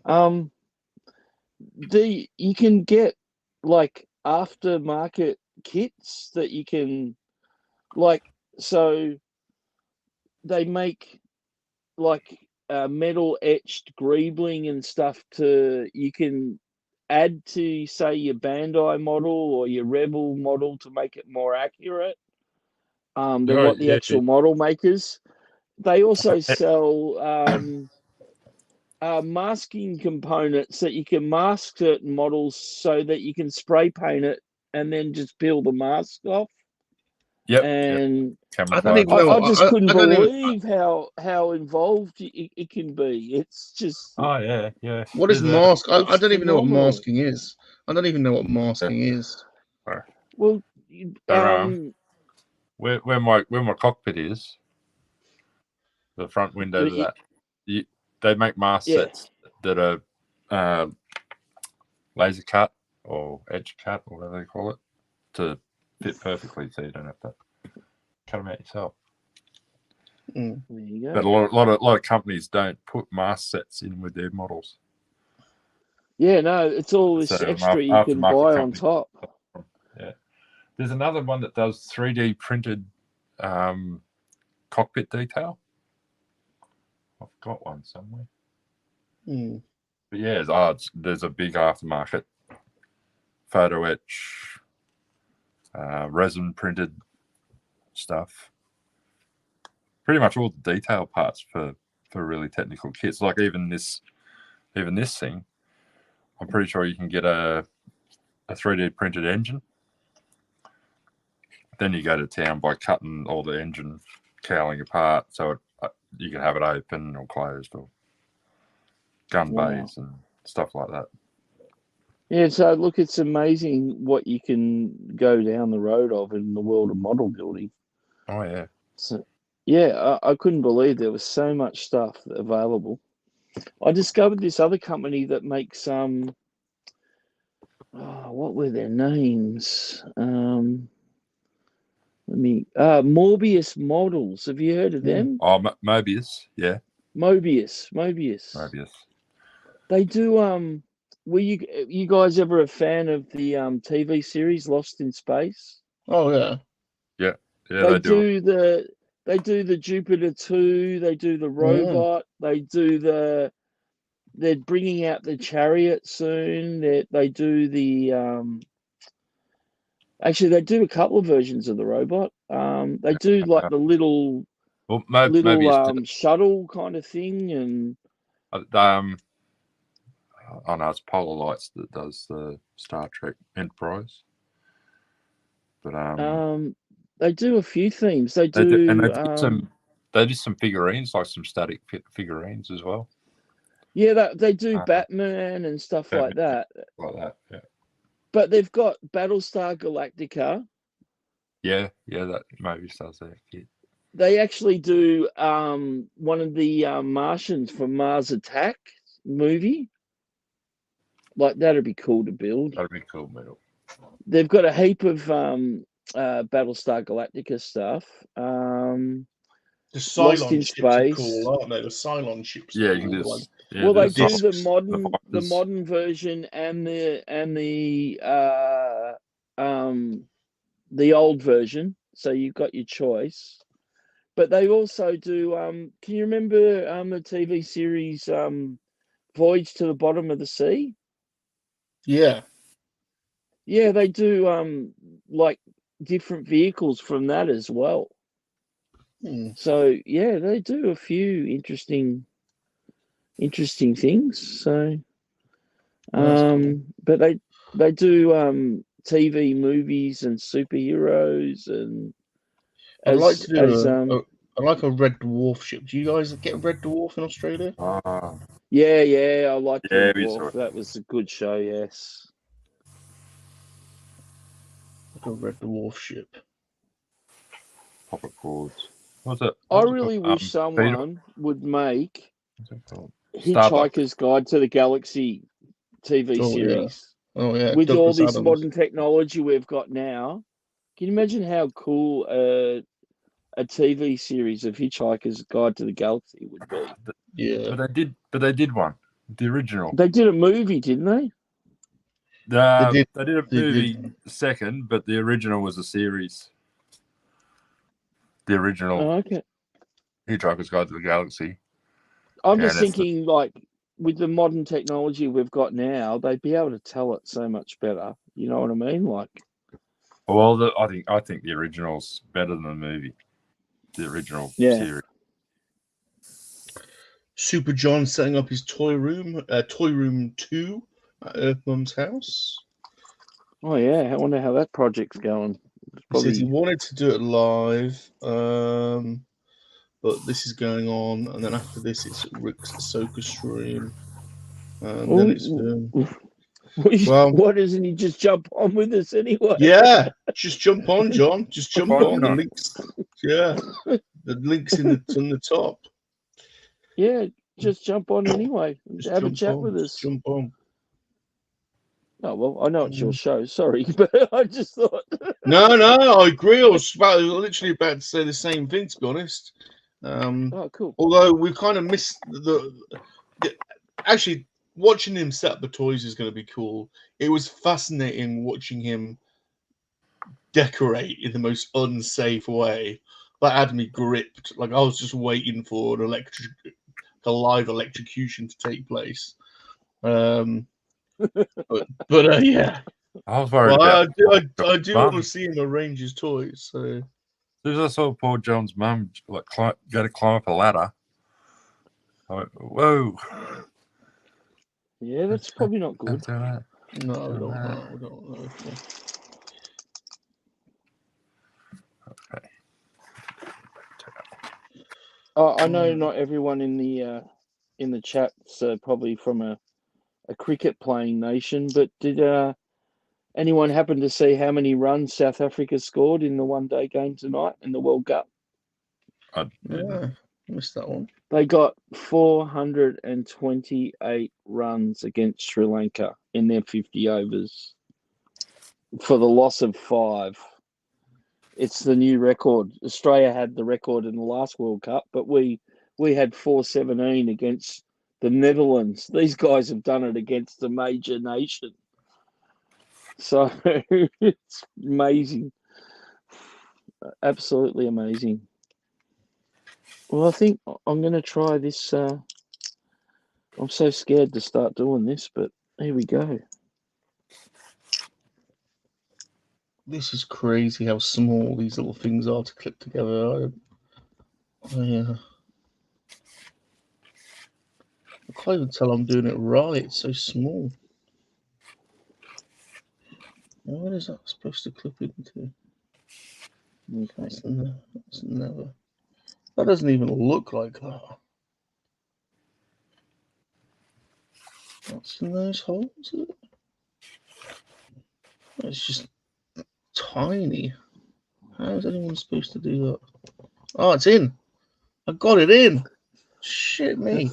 You can get aftermarket kits that you can so they make metal etched greebling and stuff you can add to, say, your Bandai model or your Revell model to make it more accurate than what the actual model makers. They also sell masking components that you can mask certain models so that you can spray paint it and then just peel the mask off. Yep. And I don't even know. I just couldn't I don't even- believe how involved it can be. It's just Oh yeah. What is mask? I it's don't even know what phenomenal. masking is. I don't even know what masking is. Well, where my cockpit is, the front window to that, they make mask sets that are laser cut or edge cut or whatever they call it to fit perfectly, so you don't have to cut them out yourself. There you go. But a lot of companies don't put mask sets in with their models. Yeah, no, it's all this extra you can buy on top. Yeah, there's another one that does 3D printed cockpit detail. I've got one somewhere. But yeah, there's a big aftermarket photo etch, resin printed stuff. Pretty much all the detail parts for really technical kits. Like even this thing, I'm pretty sure you can get a 3D printed engine. Then you go to town by cutting all the engine cowling apart, so you can have it open or closed, or gun bays and stuff like that. Yeah, so look, it's amazing what you can go down the road of in the world of model building. Oh yeah. So yeah, I couldn't believe there was so much stuff available. I discovered this other company that makes what were their names? Morbius models. Have you heard of them? Oh, Mobius, yeah. Mobius. They do. Were you guys ever a fan of the TV series Lost in Space? Oh yeah. They do the Jupiter 2. They do the robot. They do They're bringing out the Chariot soon. They do the Actually, they do a couple of versions of the robot. They do like the little shuttle kind of thing, and oh no, it's Polar Lights that does the Star Trek Enterprise. But they do a few themes. They do some figurines, like some static figurines as well. Yeah, they do Batman and stuff like that. Like that, yeah. But they've got Battlestar Galactica. Yeah, that movie does that kit. They actually do one of the Martians from Mars Attack movie. Like, that'd be cool to build. That'd be cool, metal. They've got a heap of Battlestar Galactica stuff. The Cylon ships are cool, aren't they? The Cylon ships. Yeah, you can just. Yeah, well, they do the modern version and the old version. So you've got your choice. But they also do. Can you remember the TV series Voyage to the Bottom of the Sea? Yeah. Yeah, they do like different vehicles from that as well. So yeah, they do a few interesting things. So, but they do TV movies and superheroes and. I'd like to do I like a Red Dwarf ship. Do you guys get Red Dwarf in Australia? Yeah, I like Red Dwarf. That was a good show. Yes. Like a Red Dwarf ship. Poppet cords. What's it? I really wish someone would make Hitchhiker's Guide to the Galaxy TV series. Yeah. Oh yeah. With Douglas all this Adams. modern technology we've got now, can you imagine how cool a TV series of Hitchhiker's Guide to the Galaxy would be? Yeah. But they did one. The original. They did a movie, didn't they? They did a movie second, but the original was a series. The original Hitchhiker's Guide to the Galaxy. I'm just thinking, like, with the modern technology we've got now, they'd be able to tell it so much better. You know what I mean? Like, well, I think the original's better than the movie. The original series. Super John setting up his toy room 2 at Earth Mum's house. Oh yeah, I wonder how that project's going. He said he wanted to do it live, but this is going on, and then after this, it's Rick's Ahsoka stream, and then it's well, why doesn't he just jump on with us anyway? Yeah, just jump on, John. Just jump on. The John. links, yeah, the links on the top. Yeah, just jump on anyway. Have a chat with us. Jump on. Oh well, I know it's your show. Sorry, but I just thought. No, I agree. I was literally about to say the same thing, to be honest. Oh, cool. Although we kind of missed actually watching him set up the toys is going to be cool. It was fascinating watching him decorate in the most unsafe way. That had me gripped. Like I was just waiting for a live electrocution to take place. But yeah. I was worried I about do want to see him arrange his toys. So as soon as I saw poor John's mum like go to climb up a ladder, I went, whoa. Yeah, that's probably not good. no, we don't know. Okay. I know not everyone in the chat's probably from a cricket playing nation, but did anyone happen to see how many runs South Africa scored in the one-day game tonight in the World Cup? Yeah, missed that one. They got 428 runs against Sri Lanka in their 50 overs for the loss of 5. It's the new record. Australia had the record in the last World Cup, but we had 417 against the Netherlands. These guys have done it against a major nation. So it's amazing. Absolutely amazing. Well, I think I'm going to try this. I'm so scared to start doing this, but here we go. This is crazy how small these little things are to clip together. I can't even tell I'm doing it right. It's so small. What is that supposed to clip into? Okay. That's never. That doesn't even look like that. What's in those holes? It's just tiny. How is anyone supposed to do that? Oh, it's in. I got it in. Shit me.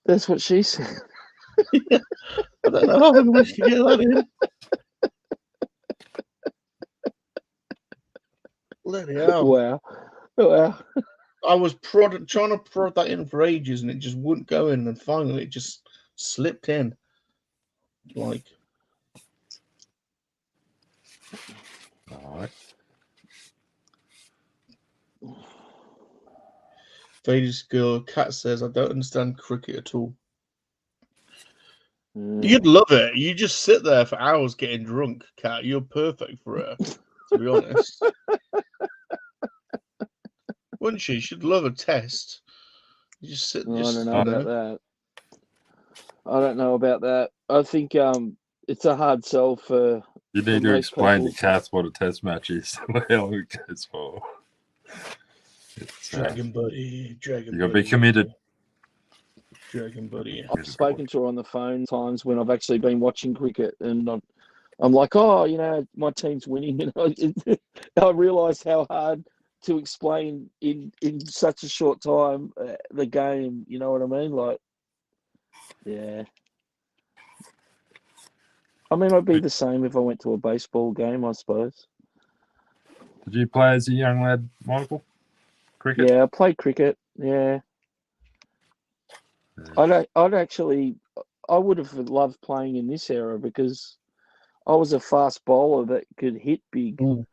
That's what she said. I don't know how I managed to get that in. Bloody hell. Wow. I was trying to prod that in for ages and it just wouldn't go in, and finally it just slipped in. Like. All right. Vader's girl Cat says, I don't understand cricket at all. You'd love it. You just sit there for hours getting drunk, Cat. You're perfect for her, to be honest. Wouldn't she? She'd love a test. You just sit. I don't know about that. I don't know about that. I think it's a hard sell for. You need to explain to Kath what a test match is. How long it goes for. Dragon Buddy. You got to be committed. Dragon Buddy. I've spoken to her on the phone times when I've actually been watching cricket, and I'm like, oh, my team's winning, and I realised how hard to explain in such a short time the game. You know what I mean? Like, yeah. I mean, I'd be the same if I went to a baseball game, I suppose. Did you play as a young lad, Michael? Cricket? Yeah, I played cricket. Yeah. I would have loved playing in this era because I was a fast bowler that could hit big. Ooh.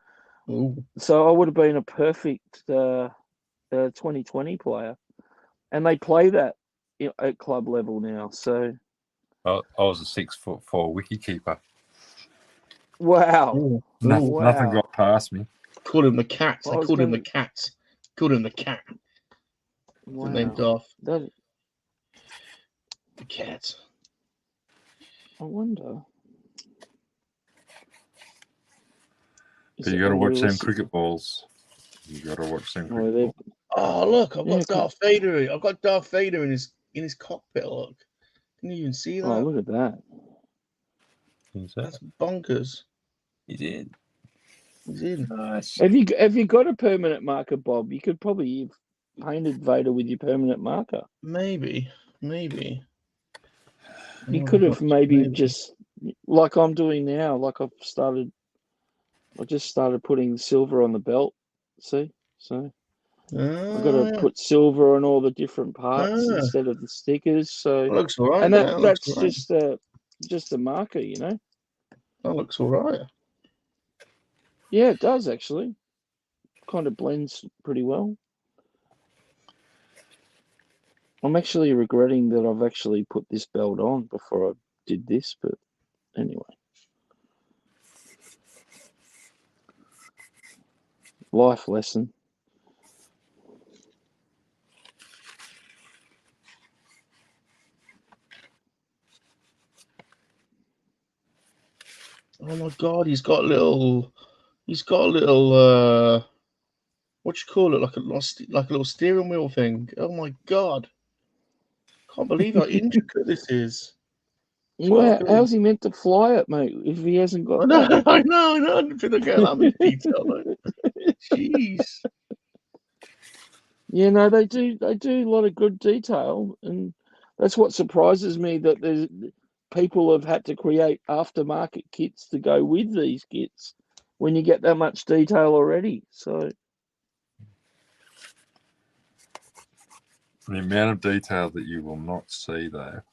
So I would have been a perfect 2020 player. And they play that at club level now. So I was a 6'4" wicketkeeper. wow. Ooh. Nothing got past me. Called him the cat. I called him the cat. Called him the cat. Wow. The name Darth. The cat. I wonder. But you got to watch them cricket balls. You got to watch them cricket balls. Oh, look, I've got Darth Vader. I've got Darth Vader in his cockpit. Look, can you even see that? Oh, look at that. That's bonkers. He's in. He's in. Nice. Have you got a permanent marker, Bob? You could probably have painted Vader with your permanent marker. Maybe. You could have maybe just like I'm doing now. Like I just started putting silver on the belt. See, so I've got to put silver on all the different parts instead of the stickers. So that looks all right. and that's just a marker, you know. That looks all right. Yeah, it does actually. Kind of blends pretty well. I'm actually regretting that I've actually put this belt on before I did this, but anyway. Life lesson. Oh my god, he's got a little what you call it, like a little steering wheel thing. Oh my god. Can't believe how intricate this is. Well, how's he meant to fly it, mate, if he hasn't got that? I know. I didn't get that much detail, though. Jeez. Yeah, no, they do a lot of good detail, and that's what surprises me, that people have had to create aftermarket kits to go with these kits when you get that much detail already. So The amount of detail that you will not see there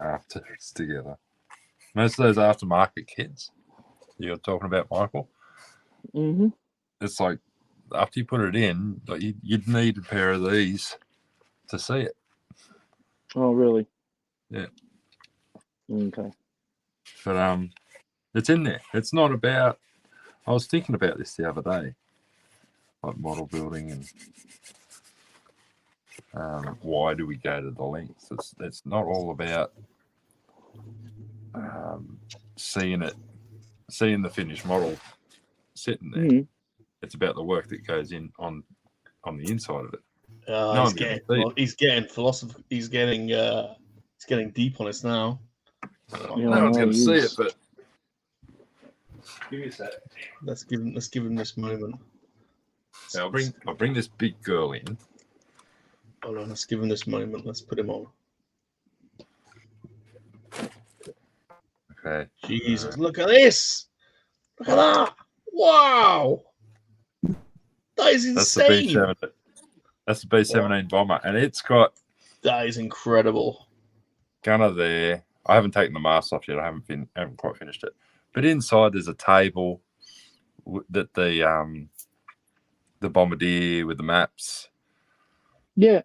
after it's together. Most of those aftermarket kits you're talking about, Michael, it's like after you put it in, like you'd need a pair of these to see it. Oh, really? Yeah. Okay. But it's in there. It's not about. I was thinking about this the other day, like model building and why do we go to the lengths? It's not all about seeing the finished model sitting there. It's about the work that goes in on the inside of it. He's getting philosophy. He's getting deep on us now. No one's going to see it, but give me a sec. Let's give him this moment. I'll bring this big girl in. Hold on, let's give him this moment. Let's put him on. Okay. Jesus, look at this! Look at that! Wow! That is insane! That's the B-17 bomber, and it's got... That is incredible. Gunner there. I haven't taken the mask off yet. I haven't quite finished it. But inside there's a table that the bombardier with the maps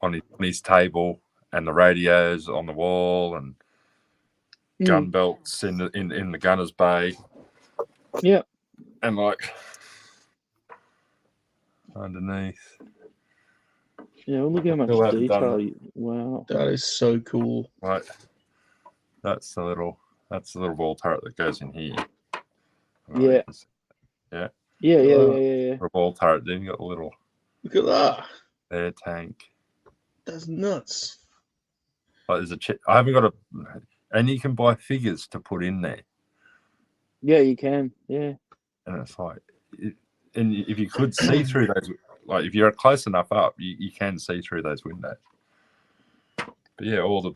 on his table, and the radios on the wall, and gun belts in the gunner's bay. Yeah. And like underneath. Yeah, look how much detail. Wow. That is so cool. Right. That's the little ball turret that goes in here. Yeah. Yeah. Yeah. For a ball turret, then you got the little. Look at that. Air tank. That's nuts. Like there's I haven't got and you can buy figures to put in there. Yeah, you can. Yeah. And it's like, and if you could see through those, like if you're close enough up, you can see through those windows. But yeah, all the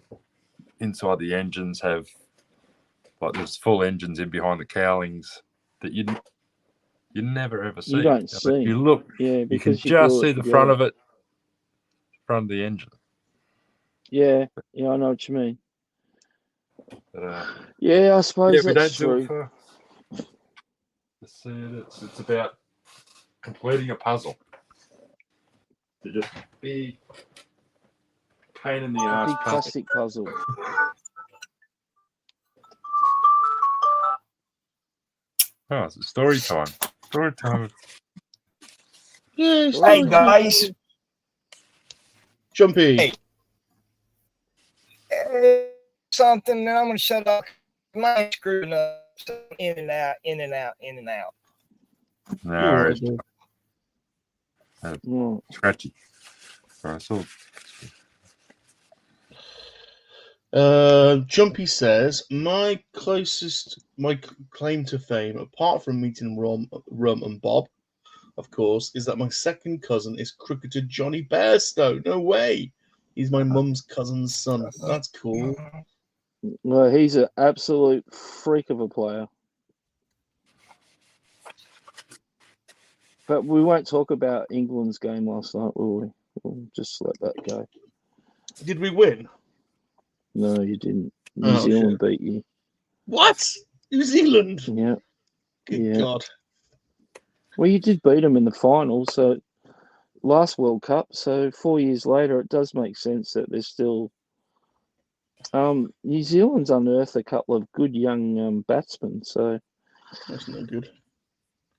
inside the engines have, like there's full engines in behind the cowlings that you never ever see. You don't see. If you look, you can just see the front of it, front of the engine. Yeah, I know what you mean. But, yeah, I suppose that's we don't true. do it to see it. It's about completing a puzzle. To just be pain in the ass. Big plastic puzzle. Oh, it's a story time. Story time. Yeah, hey guys. Jumpy. Hey. something, then I'm going to shut up. My screwing up. So in and out, in and out, in and out. No, Mm. scratchy. I saw. Jumpy says, my claim to fame, apart from meeting Rum and Bob, of course, is that my second cousin is cricketer Johnny Bairstow. No way. He's my mum's cousin's son. That's cool. No, he's an absolute freak of a player. But we won't talk about England's game last night, will we? We'll just let that go. Did we win? No, you didn't. New Zealand beat you. What? New Zealand? Yeah. Good God. Well, you did beat them in the final, so last World Cup. So 4 years later, it does make sense that they're still. New Zealand's unearthed a couple of good young batsmen, so that's no good.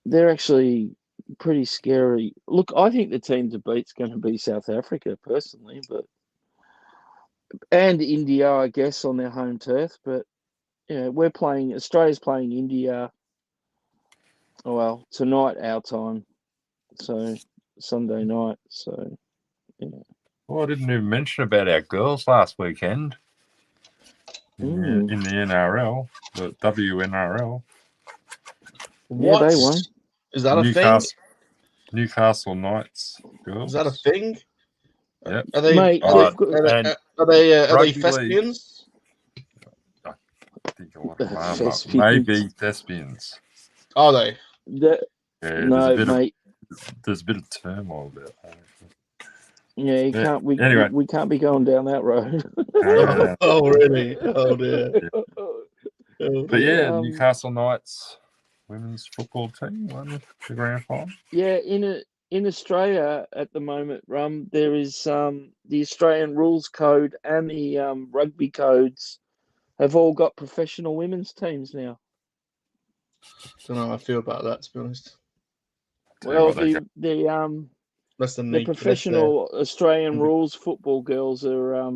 They're actually pretty scary. Look, I think the team to beat's going to be South Africa, personally, and India, I guess, on their home turf. But Australia's playing India. Well, tonight our time, so Sunday night. So, yeah. Well, I didn't even mention about our girls last weekend in the NRL, the WNRL. Yeah, they won. Is that a thing? Newcastle Knights girls. Is that a thing? Yeah. Are they? Mate, are they thespians? I think a lot of them Thespians. maybe thespians. Are they? No, mate. There's a bit of turmoil about that. Yeah, you can't. We can't be going down that road. Oh, really? Oh dear. But yeah, Newcastle Knights women's football team won the grand final. Yeah, in Australia at the moment, there is the Australian Rules Code and the rugby codes have all got professional women's teams now. Don't know how I feel about that, to be honest. Well, the professional Australian rules football girls are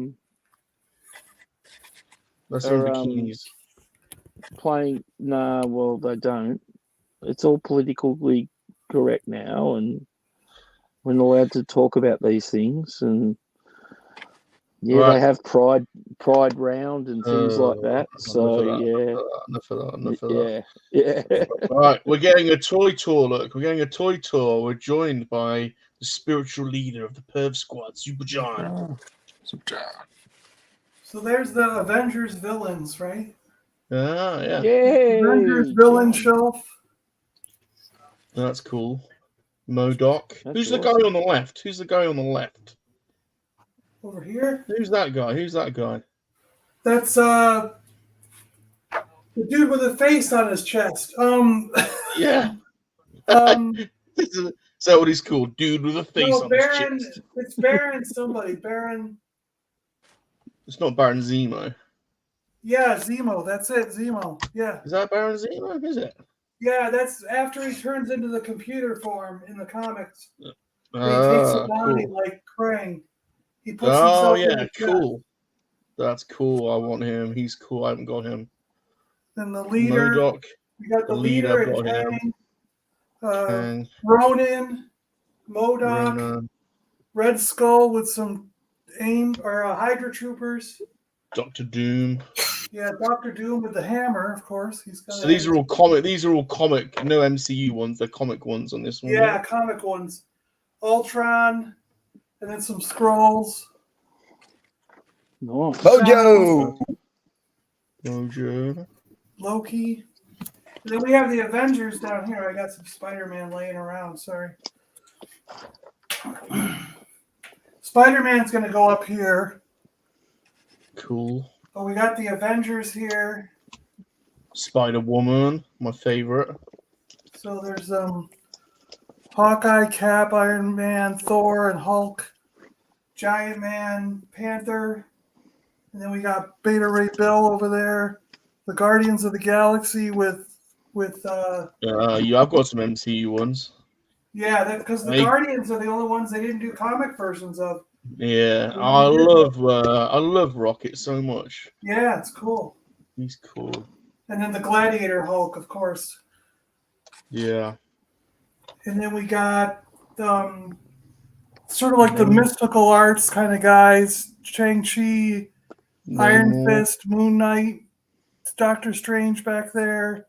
bikinis. Playing. Nah, well, they don't. It's all politically correct now, and we're not allowed to talk about these things. And they have pride round and things like that. So enough of that. Yeah. All right, we're getting a toy tour. Look, we're getting a toy tour. We're joined by the spiritual leader of the Perv Squad, Super John. So there's the Avengers villains, right? Yeah. Yay! Avengers villain shelf. That's cool. MODOK. Who's the guy on the left? Who's the guy on the left? Over here? Who's that guy? That's the dude with a face on his chest. Yeah. Is that what he's called? Dude with a face on his chest. It's Baron somebody. Baron. It's not Baron Zemo. Yeah, Zemo. That's it. Zemo. Yeah. Is that Baron Zemo? Is it? Yeah, that's after he turns into the computer form in the comics. He takes a body like Krang. He puts himself in the cool. That's cool. I want him. He's cool. I haven't got him. Then the leader. MODOK. We got the leader and Kang. Ronin, MODOK, Red Skull with some Hydra Troopers. Dr. Doom. Yeah, Dr. Doom with the hammer, of course. So these are all comic. No MCU ones. They're comic ones on this one. Yeah, comic ones. Ultron, and then some Skrulls. Nice. Mojo. Loki. And then we have the Avengers down here. I got some Spider-Man laying around. Sorry. Spider-Man's going to go up here. Cool. But we got the Avengers here. Spider-Woman, my favorite. So there's Hawkeye, Cap, Iron Man, Thor, and Hulk. Giant Man, Panther. And then we got Beta Ray Bill over there. The Guardians of the Galaxy with I've got some MCU ones. Yeah, because the Guardians are the only ones they didn't do comic versions of. Yeah, I love Rocket so much. Yeah, it's cool. He's cool. And then the Gladiator Hulk, of course. Yeah. And then we got sort of like the mystical arts kind of guys. Shang-Chi, Iron Fist, Moon Knight, Doctor Strange back there.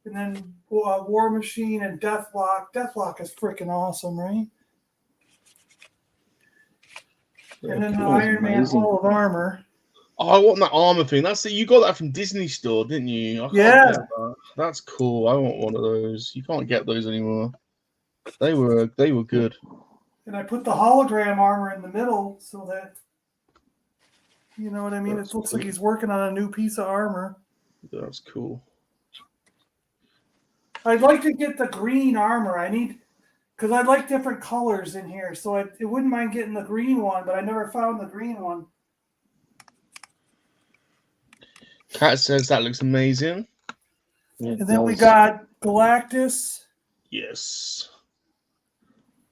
And then War Machine and Deathlock. Deathlock is freaking awesome, right? And then the Iron Man Hall of Armor. Oh, I want that armor thing. That's it. You got that from Disney Store, didn't you? I can't get that. That's cool. I want one of those. You can't get those anymore. They were good. And I put the hologram armor in the middle so that, you know what I mean? It looks like he's working on a new piece of armor. That's cool. I'd like to get the green armor. Because I'd like different colors in here. So it wouldn't mind getting the green one, but I never found the green one. Kat says that looks amazing. And then we got Galactus. Yes.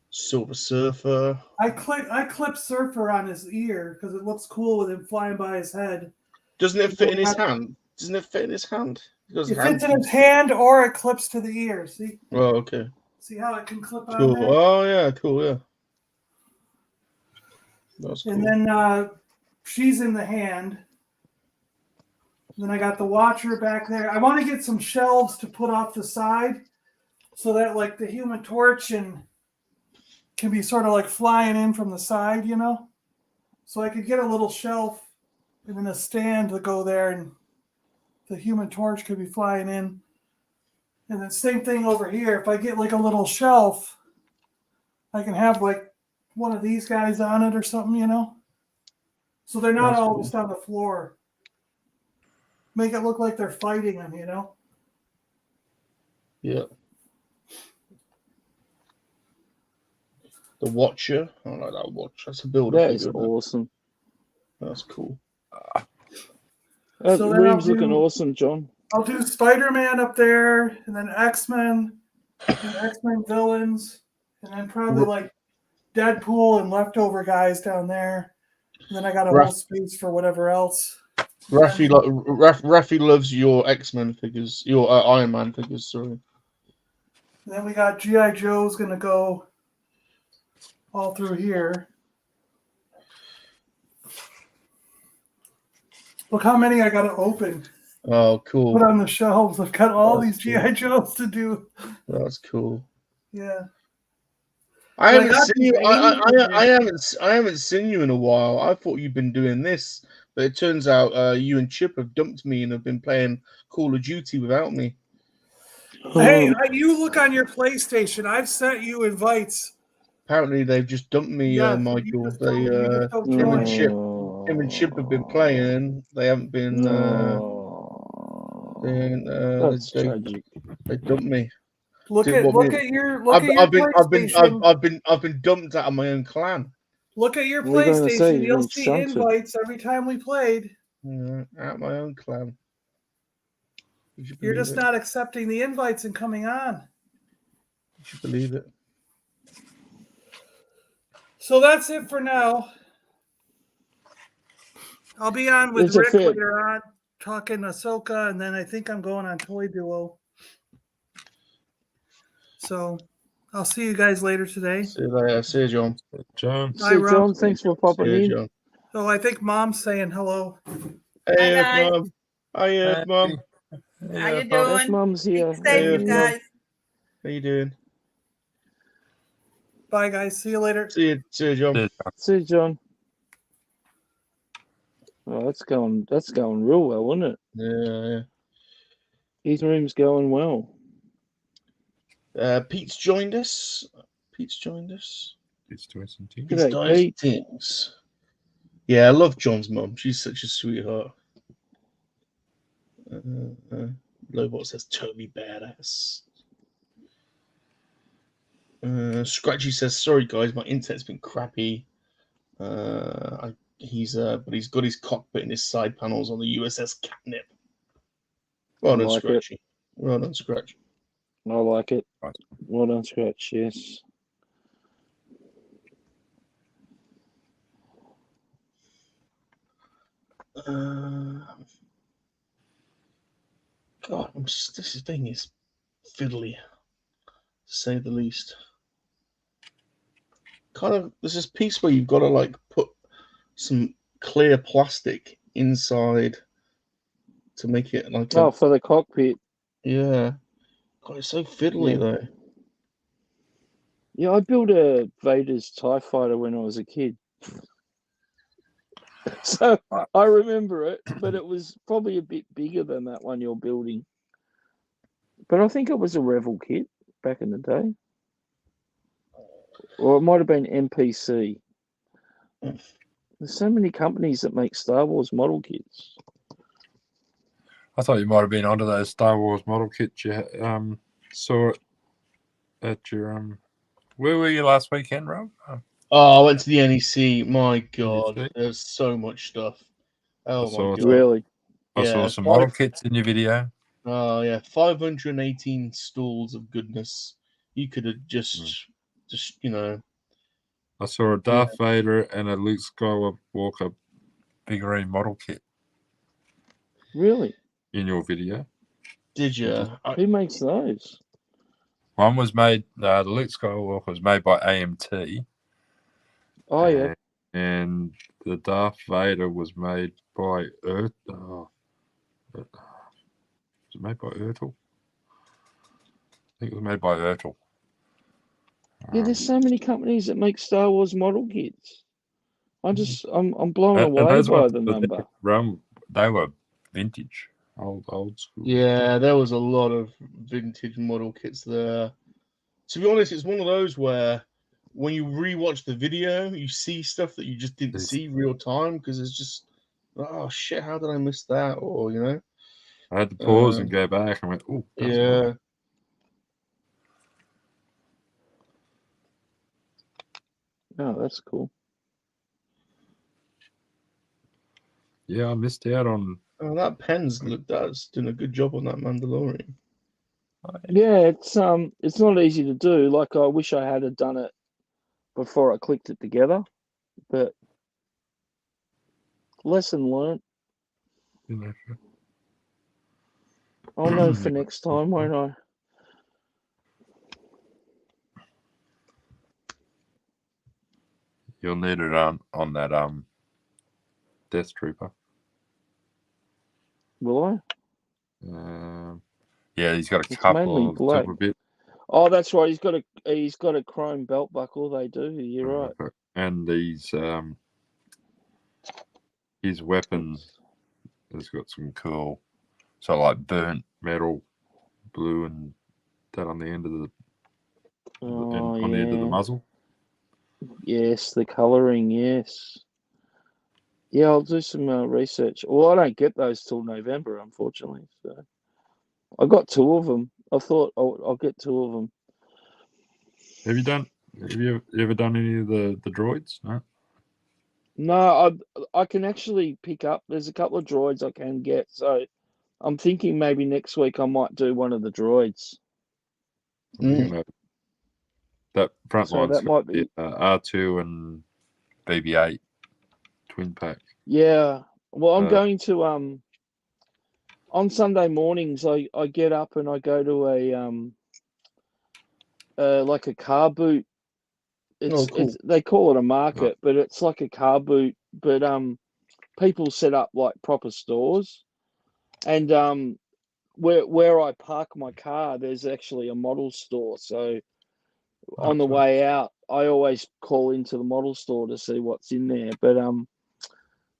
Silver Surfer. I clipped Surfer on his ear because it looks cool with him flying by his head. Doesn't it fit in his hand? Doesn't it fit in his hand? It fits in his hand or it clips to the ear. See? Oh, okay. See how it can clip on Cool. there? Oh, yeah, cool, yeah. That's cool. And then she's in the hand. Then I got the Watcher back there. I want to get some shelves to put off the side so that like the Human Torch can be sort of like flying in from the side, you know? So I could get a little shelf and then a stand to go there and the Human Torch could be flying in. And then same thing over here. If I get like a little shelf, I can have like one of these guys on it or something, you know? So they're not all just on the floor. Make it look like they're fighting them, you know? Yeah. The Watcher. I like that Watcher. That's a builder. That is awesome. That's cool. The room's looking awesome, John. I'll do Spider-Man up there, and then X-Men, and X-Men villains, and then probably like Deadpool and leftover guys down there. And then I got a whole space for whatever else. Rafi loves your X-Men figures, your Iron Man figures, sorry. And then we got G.I. Joe's going to go all through here. Look how many I got to open. Oh, cool. Put on the shelves. I've got all these G.I. Joes to do. That's cool. Yeah. I haven't seen you. I haven't seen you in a while. I thought you'd been doing this, but it turns out you and Chip have dumped me and have been playing Call of Duty without me. Hey, you look on your PlayStation. I've sent you invites. Apparently, they've just dumped me, Michael. Him and Chip have been playing. They haven't been. That's tragic. They dumped me. I've been dumped out of my own clan. Look at your PlayStation. You'll see invites every time we played. Out of my own clan. You're just not accepting the invites and coming on. Would you believe it? So that's it for now. I'll be on with Rick later on, talking Ahsoka, and then I think I'm going on Toy Duo. So I'll see you guys later today. See you later. See you, John. See you, John. Thanks for popping in. John. Oh, I think Mom's saying hello. Hey, Mom. Hi, Mom. How you doing? Yes, Mom's here. Hey, guys. How you doing? Bye, guys. See you later. See you, John. See you, John. Oh, that's going real well, isn't it? Yeah. His room's going well. Pete's joined us. Pete's G'day, Pete. Yeah, I love John's mum. She's such a sweetheart. Lobot says totally badass. Scratchy says, sorry guys, my internet's been crappy. But he's got his cockpit and his side panels on the USS Catnip. Well done, Scratchy. Well done, Scratch. I like it. Well done, Scratch, yes. God, this thing is fiddly, to say the least. Kind of, there's this piece where you've got to like put some clear plastic inside to make it like for the cockpit. Yeah. God, it's so fiddly though. Yeah, I built a Vader's TIE fighter when I was a kid. So I remember it, but it was probably a bit bigger than that one you're building. But I think it was a Revell kit back in the day. Or it might have been NPC. There's so many companies that make Star Wars model kits. I thought you might have been onto those Star Wars model kits. You saw it at your Where were you last weekend, Rob? Oh, I went to the NEC. My God, there's so much stuff. Oh my God! Really? I saw some model kits in your video. Oh yeah, 518 stalls of goodness. You could have just you know. I saw a Darth Vader and a Luke Skywalker figurine model kit. Really? In your video. Did you? Who makes those? One was made, the Luke Skywalker was made by AMT. Oh, yeah. And the Darth Vader was made by Earth. Was it made by Ertl? I think it was made by Ertl. Yeah, there's so many companies that make Star Wars model kits. I'm blown away by the number. They were vintage, old school. Yeah, there was a lot of vintage model kits there. To be honest, it's one of those where when you rewatch the video, you see stuff that you just didn't see real time because it's just, oh shit, how did I miss that? Or you know, I had to pause and go back and went, oh, yeah. Oh, that's cool. Yeah, I missed out on. Oh, that pen's that's doing a good job on that Mandalorian. Yeah, it's not easy to do. Like I wish I had done it before I clicked it together, but lesson learned. I'll know for next time, won't I? You'll need it on that Death Trooper. Will I? Yeah, he's got a couple of silver bits. Oh, that's right. He's got a chrome belt buckle. They do. You're right. And his weapon has got some cool, so like burnt metal, blue, and that on the end of the on the end of the muzzle. Yes, the colouring. Yes. Yeah, I'll do some research. Well, I don't get those till November, unfortunately. So I got 2 of them. I thought I'll get 2 of them. Have you ever done any of the droids? No. No, I can actually pick up. There's a couple of droids I can get. So I'm thinking maybe next week I might do one of the droids. That front So line's that might be R2 and BB-8 twin pack. Yeah. Well, I'm going to on Sunday mornings. I get up and I go to a like a car boot. It's they call it a market, but it's like a car boot. But people set up like proper stores, and where I park my car, there's actually a model store. So on the way out, I always call into the model store to see what's in there. But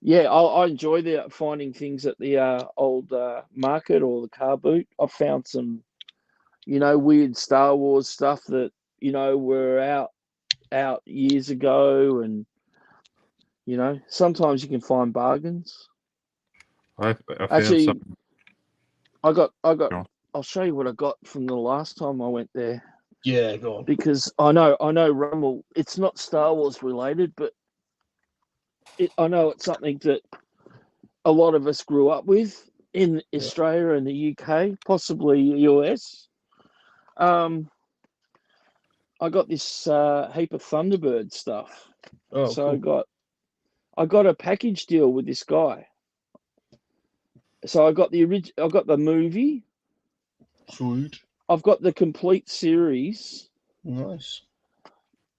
yeah, I enjoy finding things at the old market or the car boot. I've found some, weird Star Wars stuff that were out years ago, and sometimes you can find bargains. I Actually, found some. I got. I'll show you what I got from the last time I went there. Yeah, go on. Because I know Rummel. It's not Star Wars related, but I know it's something that a lot of us grew up with in Australia and the UK, possibly US. I got this heap of Thunderbird stuff. Oh, so cool. I got a package deal with this guy. So I got I got the movie. Sweet. I've got the complete series. Nice.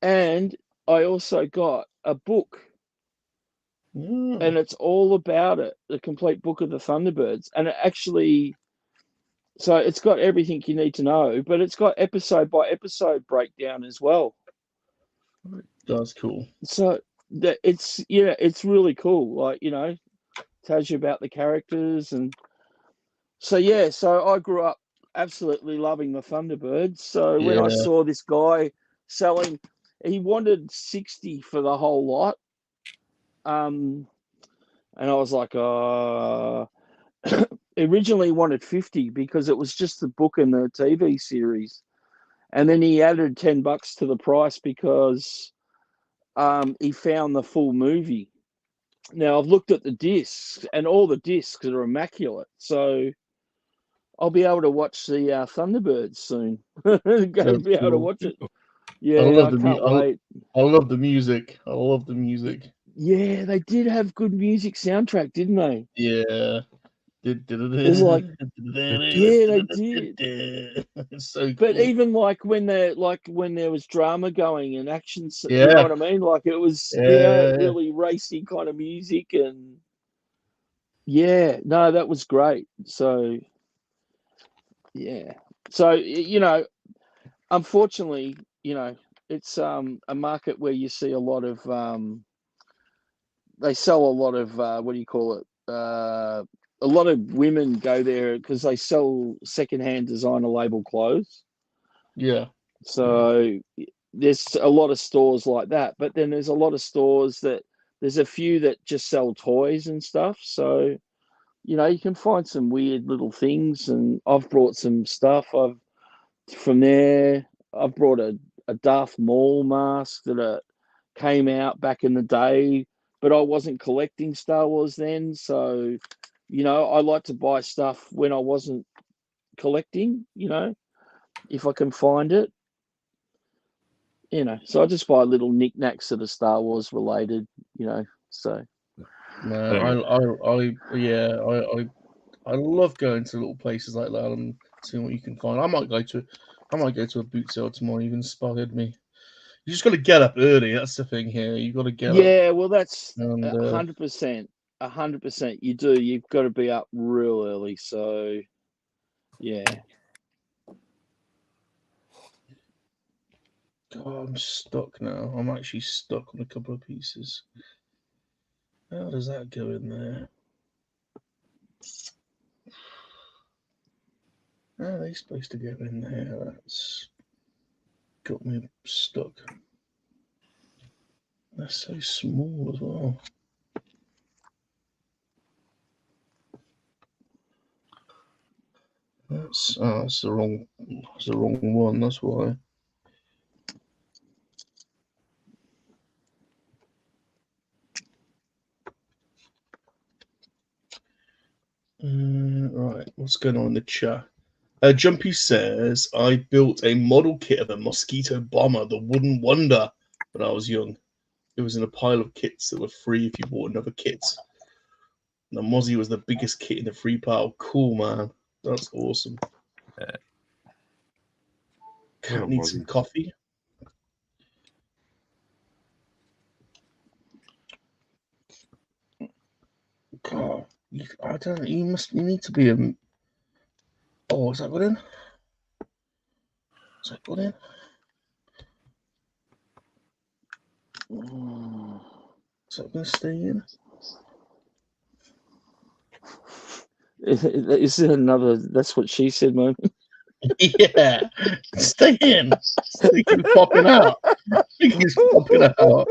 And I also got a book. Yeah. And it's all about it, the complete book of the Thunderbirds. And it actually, so it's got everything you need to know, but it's got episode by episode breakdown as well. That's cool. So it's really cool. Like, tells you about the characters. And so, so I grew up absolutely loving the Thunderbirds. So when I saw this guy selling, he wanted 60 for the whole lot. And I was like, originally wanted 50 because it was just the book and the TV series. And then he added $10 to the price because he found the full movie. Now I've looked at the discs, and all the discs are immaculate. So I'll be able to watch the Thunderbirds soon. Be able to watch it. Yeah, I can't wait. I love the music. I love the music. Yeah, they did have good music soundtrack, didn't they? Yeah. It's like, yeah, they did. It's so but cool. even when there was drama going and action, you know what I mean? Like it was really racy kind of music, and no, that was great. So so unfortunately, it's a market where you see a lot of they sell a lot of what do you call it? A lot of women go there because they sell secondhand designer label clothes. Yeah. So there's a lot of stores like that, but then there's a lot of stores there's a few that just sell toys and stuff. So, you can find some weird little things, and I've brought some stuff. From there, I've brought a Darth Maul mask that came out back in the day, but I wasn't collecting Star Wars then. So, I like to buy stuff when I wasn't collecting, if I can find it. So I just buy little knickknacks that are Star Wars related, so. No, I love going to little places like that and seeing what you can find. I might go to a boot sale tomorrow. You've inspired me. You just got to get up early. That's the thing here. You got to get up. Yeah, well, that's 100%. 100%. You do. You've got to be up real early. So, yeah. God, I'm stuck now. I'm actually stuck on a couple of pieces. How does that go in there? How are they supposed to go in there? That's got me stuck. They're so small as well. That's the wrong one. That's why. Right, what's going on in the chat? Jumpy says, I built a model kit of a mosquito bomber, the Wooden Wonder, when I was young. It was in a pile of kits that were free if you bought another kit. The Mozzie was the biggest kit in the free pile. Cool, man. That's awesome. Can't need some coffee. God, I don't know. You need to be a. Oh, is that got in? Is that got in? Is that going to stay in? Is it another? That's what she said, man. Yeah, stay in. It keeps popping out. It keeps popping out.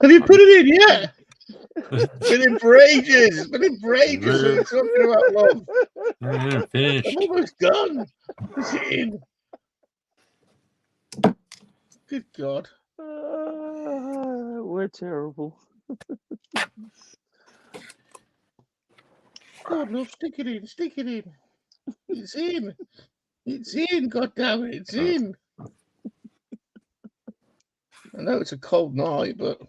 Have you put it in yet? It's been in for ages. It's been in for ages. We're talking about love. I'm almost done. It's in. Good God. We're terrible. God, no, stick it in. Stick it in. It's in. It's in. God damn it. It's in. I know it's a cold night, but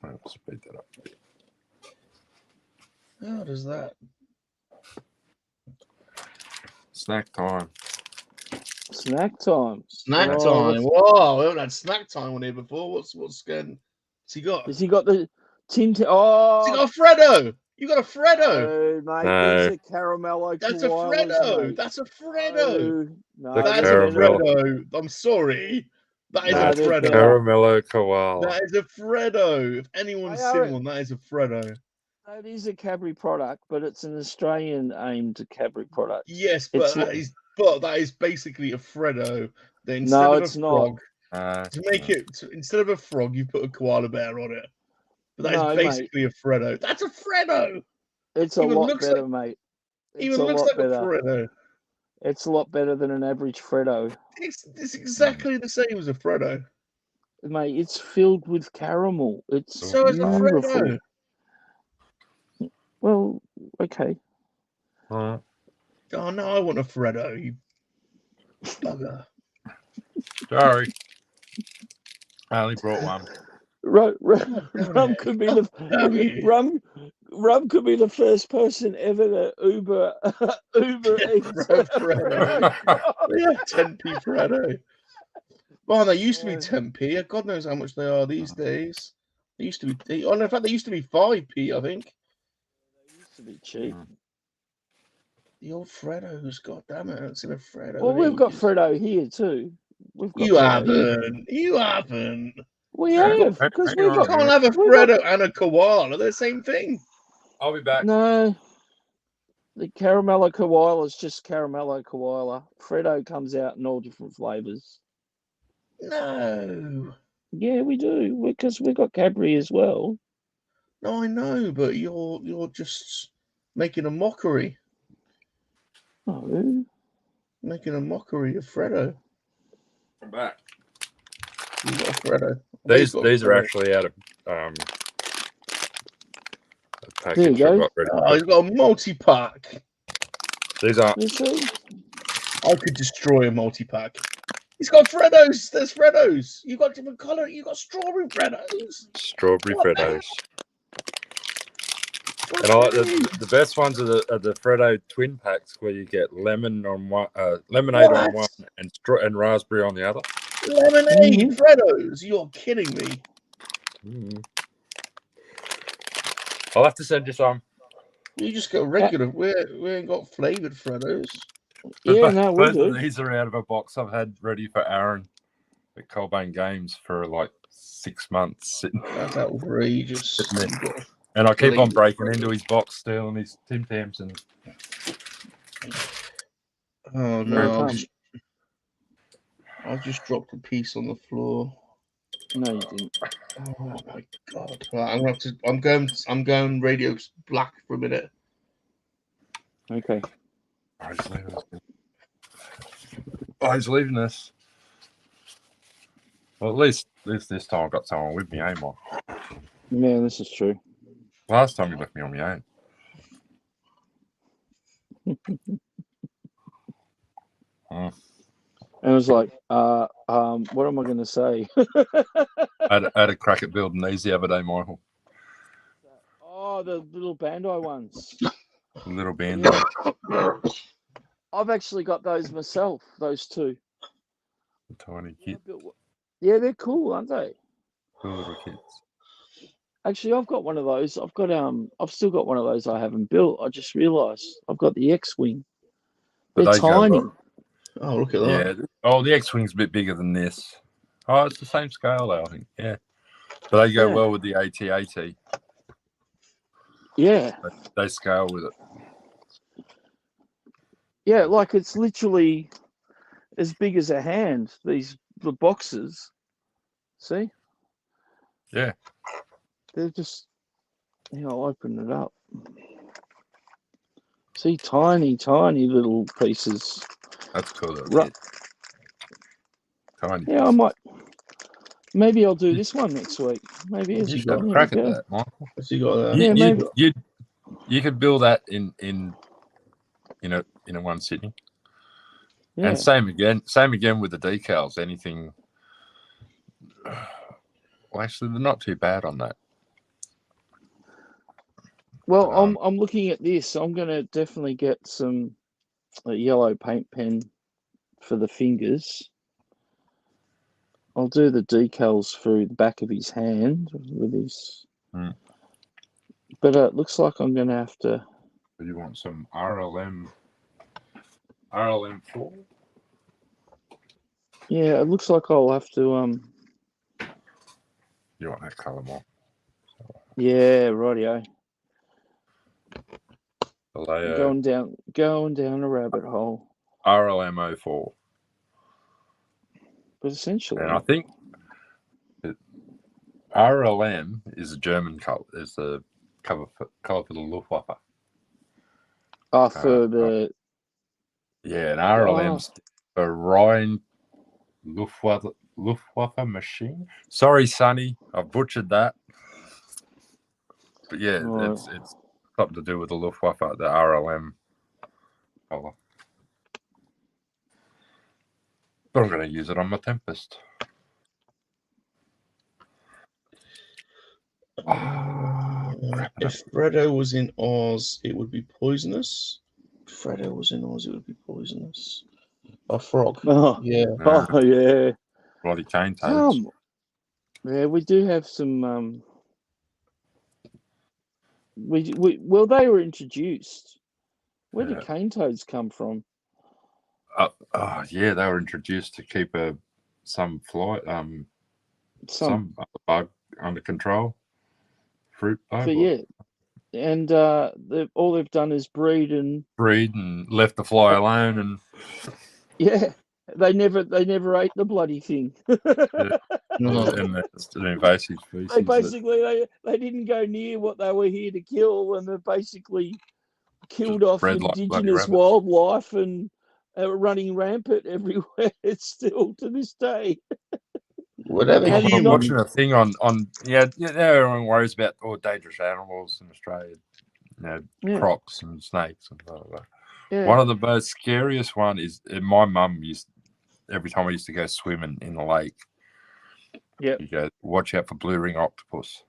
I'll speed that up. How does that? Snack time. Snack time. Snack Oh, time. Whoa, we haven't had snack time on here before. What's going? What's he got? Has he got the Tintin? Has he Oh, got a Freddo? You got a Freddo? no, mate. No. These are caramello That's a koalas, Freddo. mate. That's a Freddo. No, The That is they're a caramel. Freddo. I'm sorry. That is No, a they're Freddo. better. Caramello koala. That is a Freddo. If anyone's They are seen it. one, that is a Freddo. That is a Cadbury product, but it's an Australian-aimed Cadbury product. Yes, but that is basically a Freddo. Then instead No, of it's a not. frog, to make it instead of a frog, you put a koala bear on it. But that is No, basically a Freddo. That's a Freddo. It's a Even lot looks better, like- mate. It's Even a looks lot like better. a Freddo. It's a lot better than an average Freddo. It's exactly the same as a Freddo. Mate, it's filled with caramel. It's So is a beautiful. Freddo. Well, okay. Alright. Oh no, I want a Freddo. You bugger. Sorry. I only brought one. Rum could be the Damn you. Rum could be the first person ever to Uber Eats. Freddo. Yeah, 10p Freddo. Well, they used to be 10p. God knows how much they are these days. They used to be. In fact, they used to be 5p. I think. They used to be cheap. The old Freddos. God damn it! I haven't seen a Freddo. Well, in we've got ages. Freddo here too. We've got You Freddo here. haven't. You haven't. We have because Hang we've on You got. a can't minute. have a Freddo and a koala. They're the same thing. I'll be back. No, the caramello koala is just caramello koala. Freddo comes out in all different flavors. No. Yeah, we do because we've got Cadbury as well. No, I know, but you're just making a mockery. No, Making a mockery of Freddo. I'm back. You got a Freddo. These are actually out of a package. There you go. I've got ready. Oh, he's got a multi-pack. These aren't. You see? I could destroy a multi-pack. He's got Freddos. There's Freddos. You got different color. You got strawberry Freddos. Strawberry What the Freddos. What And I like do you mean? the best ones are the Freddo twin packs where you get lemon on one, lemonade on one, and raspberry on the other. Lemonade Freddos. You're kidding me. I'll have to send you some. You just got regular. We ain't got flavored Freddos. Yeah, no, we Both do. of these are out of a box I've had ready for Aaron at Colbane Games for like 6 months. That's outrageous. And I keep on breaking into his box, stealing his Tim Tams and. Oh no! I just dropped a piece on the floor. No, you didn't. Oh my god! Right, I'm gonna have to. I'm going radio black for a minute. Okay. Oh, he's leaving us. Well, at least this time I've got someone with me, ain't I? Yeah, this is true. Last time you left me on my own. And I was like, what am I going to say? I had a crack at building these the other day, Michael. Oh, the little Bandai ones. A little band. Yeah. I've actually got those myself, those two. The tiny kit. Yeah, they're cool, aren't they? Cool little kids. Actually, I've got one of those. I've still got one of those I haven't built. I just realised I've got the X-Wing. They're tiny. Oh, look at that. Yeah. Oh, the X-Wing's a bit bigger than this. Oh, it's the same scale, though, I think. Yeah. But they go well with the AT-AT. Yeah. They scale with it. Yeah, like it's literally as big as a hand, the boxes. See? Yeah. They're just, I'll open it up. See, tiny little pieces. That's cool. Right. Tiny. Yeah, I might. Maybe I'll do this one next week. Maybe you should have a crack at that, Michael. What's he got there? Yeah, maybe. You could build that in one sitting. Yeah. And same again with the decals. Anything. Well, actually, they're not too bad on that. Well, I'm looking at this. I'm gonna definitely get some yellow paint pen for the fingers. I'll do the decals through the back of his hand with his. But it looks like I'm gonna have to. You want some RLM4? Yeah, it looks like I'll have to. You want that colour more? Yeah, rightio. Vallejo. Going down a rabbit hole. RLM04. But essentially, And I think RLM is a German colour. Is the colour for the Luftwaffe. for the. Yeah, and RLM's for Rhine Luftwaffe machine. Sorry, Sonny, I butchered that. But yeah, it's something to do with the Luftwaffe, the RLM colour. But I'm going to use it on my Tempest. If Freddo was in Oz, it would be poisonous. If Freddo was in Oz, it would be poisonous. A frog. Oh, yeah. Oh, yeah. Bloody cane toads. Yeah, we do have some. Well, they were introduced. Where did cane toads come from? Yeah, they were introduced to keep some fly, some bug under control. Fruit bug. But yeah, and all they've done is breed and left the fly alone, and yeah, they never ate the bloody thing. And it's an invasive species. They basically they didn't go near what they were here to kill, and they basically killed off indigenous wildlife and running rampant everywhere. It's still to this day. Whatever. I'm watching a thing on everyone worries about dangerous animals in Australia, crocs and snakes and blah, blah, blah. Yeah. One of the most scariest one is my mum every time I used to go swimming in the lake. Yeah, you go watch out for blue ring octopus.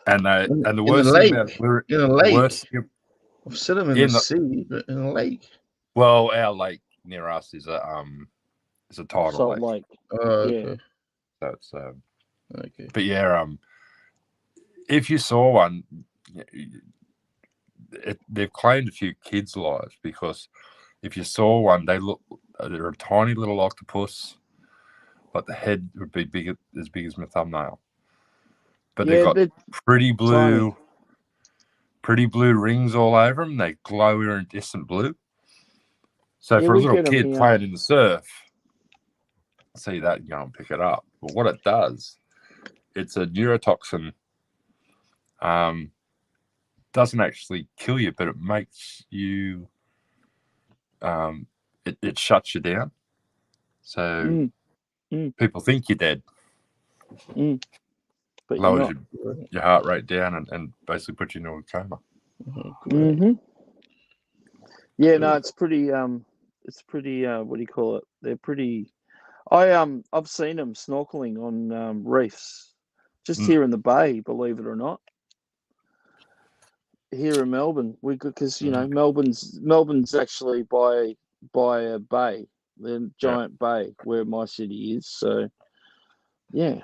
And the worst thing about in a lake. I've seen them in the sea, but in a lake. Well, our lake near us is a tidal Salt lake. Yeah. So it's okay. But yeah, if you saw one, they've claimed a few kids' lives because if you saw one, they're a tiny little octopus, but the head would be as big as my thumbnail. But they've got pretty blue rings all over them. They glow iridescent blue. So for a little kid playing in the surf, see that and go and pick it up. But what it does, it's a neurotoxin. Doesn't actually kill you, but it makes you. It shuts you down. So people think you're dead. But lowers your heart rate down and basically puts you into a coma. Yeah, no, it's pretty. What do you call it? They're pretty. I've seen them snorkeling on reefs, just here in the bay. Believe it or not, here in Melbourne, because Melbourne's actually by a bay, the giant bay where my city is. So, yeah.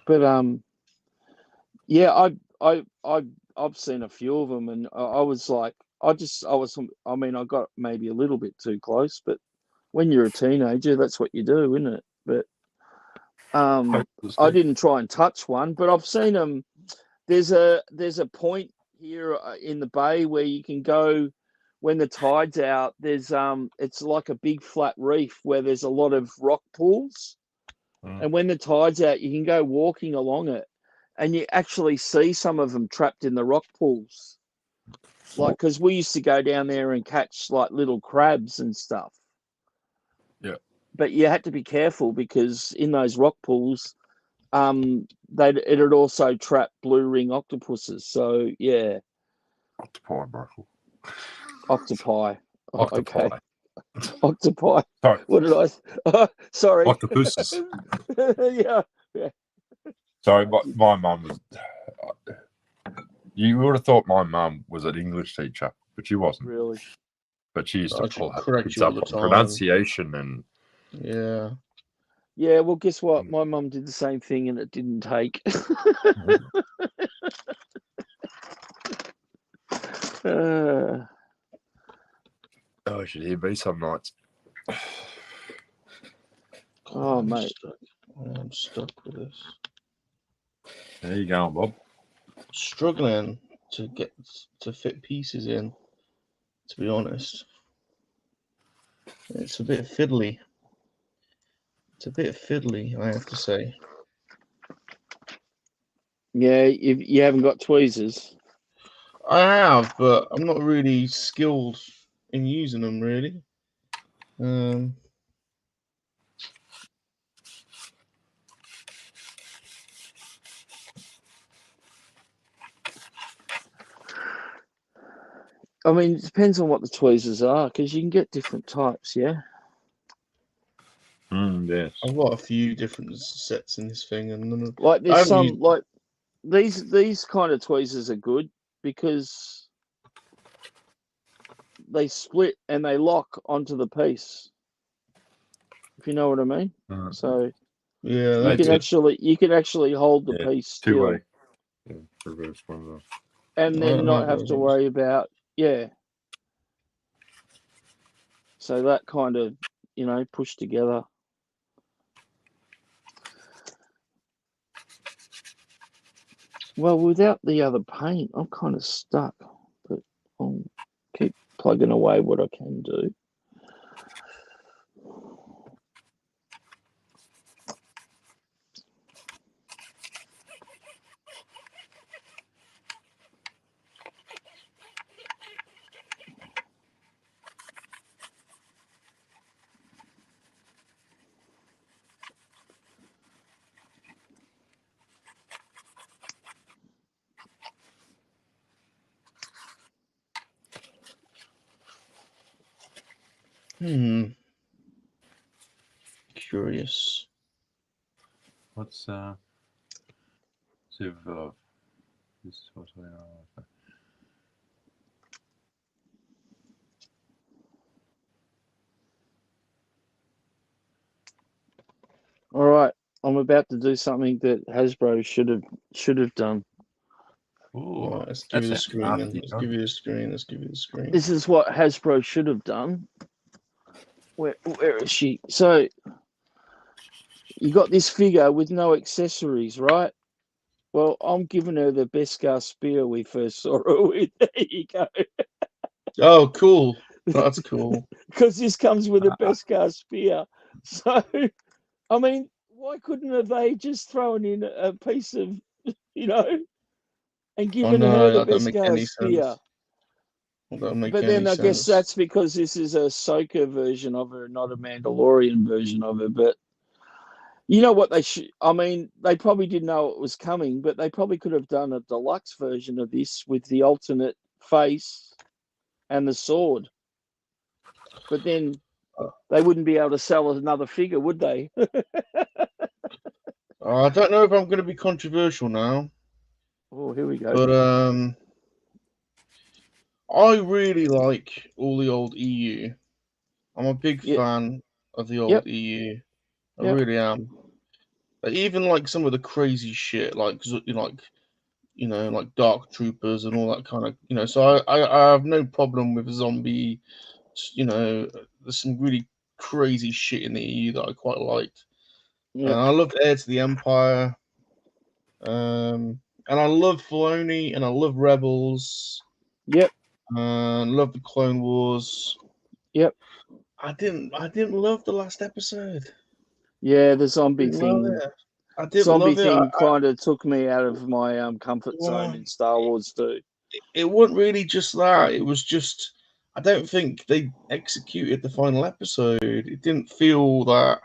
But I've seen a few of them, and I was like, I got maybe a little bit too close, but when you're a teenager, that's what you do, isn't it? But I didn't try and touch one, but I've seen them. There's a point here in the bay where you can go when the tide's out. There's it's like a big flat reef where there's a lot of rock pools. And when the tide's out, you can go walking along it, and you actually see some of them trapped in the rock pools. Like, because we used to go down there and catch like little crabs and stuff. Yeah. But you had to be careful because in those rock pools, it had also trapped blue ring octopuses. So yeah. Octopi, Michael. Octopi. Octopi. Okay. Octopi. Sorry. What did I? Sorry. Octopuses. yeah. Sorry, my mum was You would have thought my mum was an English teacher, but she wasn't. Really? But she used to I should pull her correct kids you all up the on time. pronunciation and Yeah. Yeah, well, guess what? My mum did the same thing and it didn't take. oh, should hear me some nights. Oh, mate. I'm stuck with this. There you go, Bob. Struggling to get to fit pieces in, to be honest. It's a bit fiddly. It's a bit fiddly, I have to say. Yeah, you haven't got tweezers. I have, but I'm not really skilled in using them, really. I mean, it depends on what the tweezers are, because you can get different types, yeah? Yes. I've got a few different sets in this thing, and none of, Like, I there's haven't some, used- like, these kind of tweezers are good because they split and they lock onto the piece, if you know what I mean. So yeah, you They can do. actually hold the Yeah, piece still, two-way. Yeah, reverse one of those. and I then don't not have have those to ones. worry about, yeah. So that kind of, pushed together. Well, without the other paint, I'm kind of stuck, but I'll keep plugging away what I can do. Curious. What's see if this is what we are. All right, I'm about to do something that Hasbro should have done. Ooh, Right, let's give you the that's screen. Then. nasty, Let's huh? give you the screen. Let's give you the screen. This is what Hasbro should have done. Where is she? So you got this figure with no accessories, right? Well, I'm giving her the Beskar spear we first saw her with. There you go. Oh, cool. That's cool. Because this comes with a Beskar spear. So, I mean, why couldn't have they just thrown in a piece of, and given her the that don't make Beskar any spear? sense. That don't make But any then I guess sense. that's because this is a Ahsoka version of her, not a Mandalorian version of her. But you know what they should? I mean, they probably didn't know it was coming, but they probably could have done a deluxe version of this with the alternate face and the sword. But then they wouldn't be able to sell another figure, would they? I don't know if I'm going to be controversial now, Oh, here we go. but I really like all the old EU. I'm a big fan of the old EU. I really am. Even like some of the crazy shit, like Dark Troopers and all that kind of, So I have no problem with zombie. There's some really crazy shit in the EU that I quite liked. And I loved Heir to the Empire. And I love Filoni, and I love Rebels. Yep. And love the Clone Wars. Yep. I didn't love the last episode. Yeah, the zombie thing. I didn't zombie love it. thing kind of took me out of my comfort zone in Star Wars too. It wasn't really just that. It was just, I don't think they executed the final episode. It didn't feel that.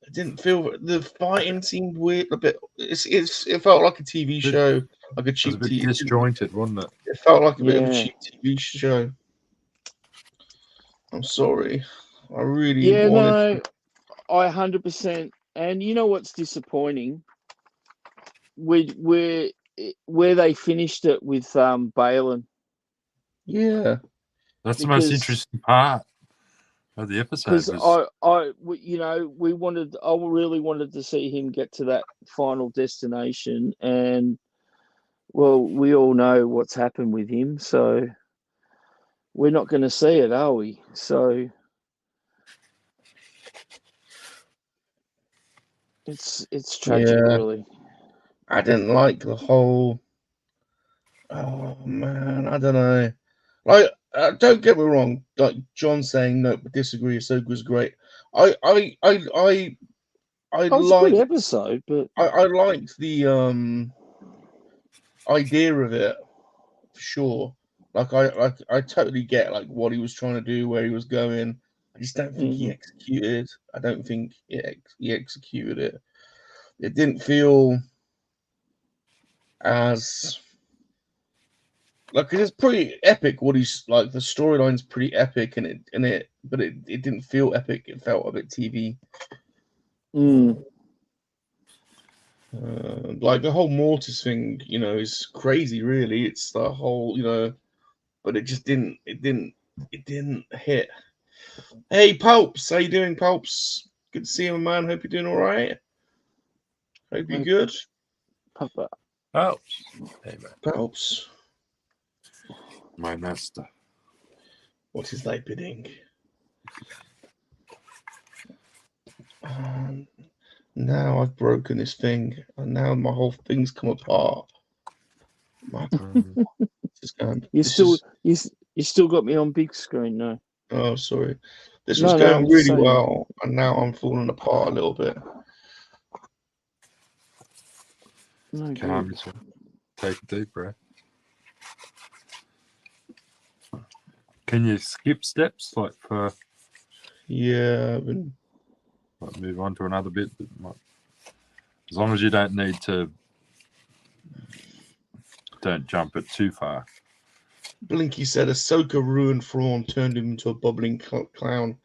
It didn't feel, the fighting seemed weird a bit. It felt like a TV show, like a cheap TV. It was a bit disjointed, wasn't it? It felt like a bit of a cheap TV show. I'm sorry. I really wanted. I 100%. And you know what's disappointing? We're where they finished it with Balin. Yeah. That's the most Because- interesting part of the episode. Because Was, I really wanted to see him get to that final destination, and well, we all know what's happened with him, so we're not going to see it, are we? So it's tragic, Yeah. really. I didn't like the whole. Oh man, I don't know. Like, don't get me wrong. Like John saying no, but disagree. Ahsoka was great. I Oh, it's a good liked. episode, but I liked the idea of it for sure. I totally get like what he was trying to do, where he was going. I just don't think he executed. I don't think he executed it. It didn't feel as like it's pretty epic. What he's like, the storyline's pretty epic, but it didn't feel epic. It felt a bit TV. Like the whole Mortis thing, is crazy. Really, it's the whole, but it just didn't. It didn't hit. Hey, Pulps, how you doing, Pulps? Good to see you, man. Hope you're doing all right. Hope you're good, Papa. oh, hey, man, Pulps. my master. What is thy bidding? Now I've broken this thing, and now my whole thing's come apart. My You still got me on big screen, no? Oh, sorry. This No, was no, going I'm really saying- well, and now I'm falling apart a little bit. No, Calm good. yourself. Take a deep breath. Can you skip steps like for Yeah, I've been... like move on to another bit? As long as you don't need to, don't jump it too far. Blinky said Ahsoka ruined Thrawn, turned him into a bubbling clown.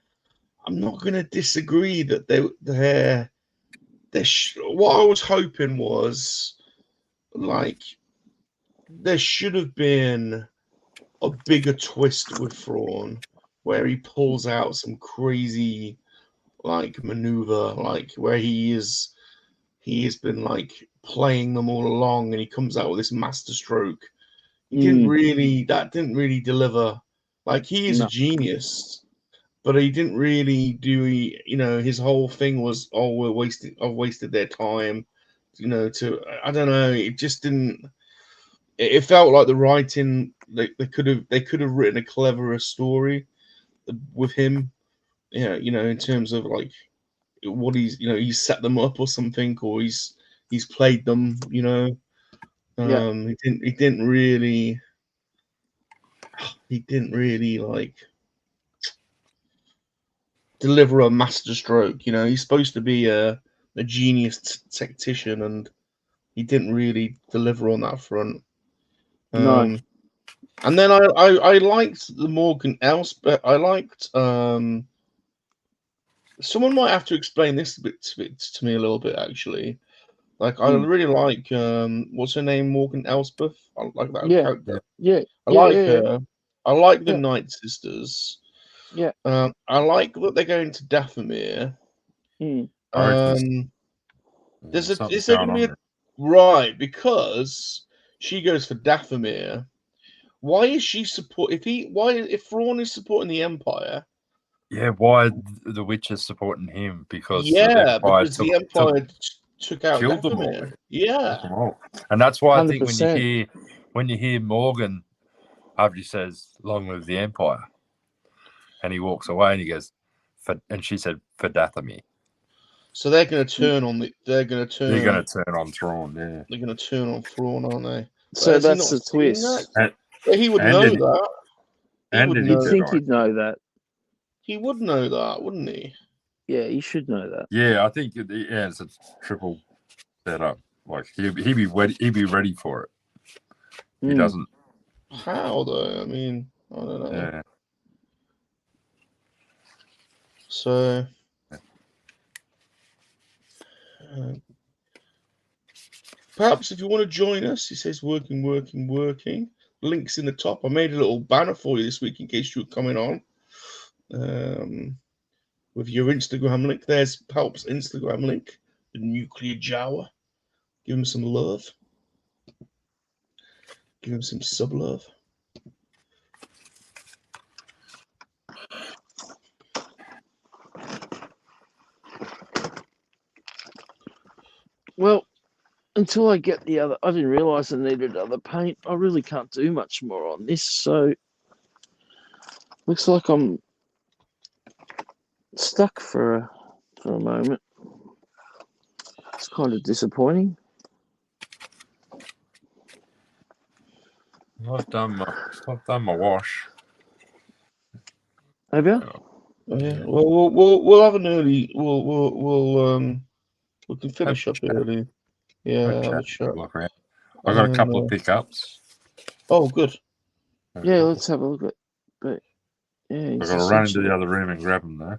I'm not going to disagree that what I was hoping was, like, there should have been a bigger twist with Thrawn, where he pulls out some crazy, like, maneuver, like, where he has been, like, playing them all along, and he comes out with this master stroke. That didn't really deliver. Like, he is a genius, but he didn't really do. His whole thing was, oh, I've wasted their time. I don't know. It just didn't. It felt like the writing. They could have written a cleverer story with him. Yeah, in terms of like what he's set them up or something, or he's played them. He didn't really. He didn't really like deliver a master stroke. He's supposed to be a genius tactician, and he didn't really deliver on that front. No. And then I liked the Morgan Elsbeth. I liked someone might have to explain this a bit to me a little bit actually. Like I really like what's her name, Morgan Elsbeth. I like that character. Yeah. I like her. Yeah. I like the Night Sisters. Yeah. I like that they're going to Dathomir. Is there going to be right, because she goes for Dathomir. Why is she if Thrawn is supporting the Empire? Yeah, why the Witcher's supporting him? Because the Empire took out killed them all. Dathomir. Yeah, and that's why 100%. I think when you hear Morgan after he says "Long live the Empire," and he walks away and he goes, and she said for Dathomir. So they're going to turn on They're going to turn on Thrawn. Yeah, they're going to turn on Thrawn, aren't they? So that's the twist. He would know that. You'd think he'd know that. He would know that, wouldn't he? Yeah, he should know that. Yeah, I think it's a triple setup. Like he'd be ready for it. He doesn't. How though? I mean, I don't know. Yeah. perhaps if you want to join us, it says working. Links in the top. I made a little banner for you this week in case you were coming on. With your Instagram link. There's Palp's Instagram link, the Nuclear Jawa. Give him some love. Give him some sub love. Well, until I get the other, I didn't realise I needed other paint. I really can't do much more on this, so looks like I'm stuck for a moment. It's kind of disappointing. I've done my wash. Have you? Yeah. Well, we'll have an early. We can finish up early. Yeah, have a chat. I got a couple of pickups. Oh, good. Yeah, let's have a look at. But yeah, I've got to run into the other room and grab them though.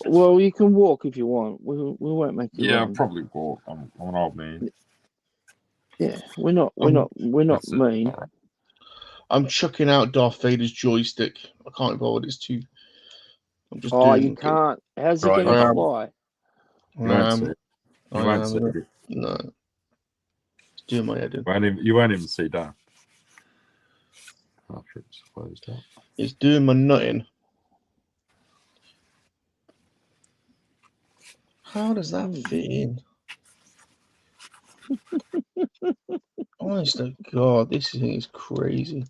Well, you can walk if you want. We won't make you. Yeah, run. I'll probably walk. I'm an old man. Yeah, we're not mean. I'm chucking out Darth Vader's joystick. I can't be bothered. It's too. I'm just Oh, doing. you can't. How's it Right, going to yeah. fly? You won't see it. You won't see it. No. It's doing my head in. You won't even see Darth after it's closed up. It's doing my nutting. How does that fit in? Honest to God, this thing is crazy.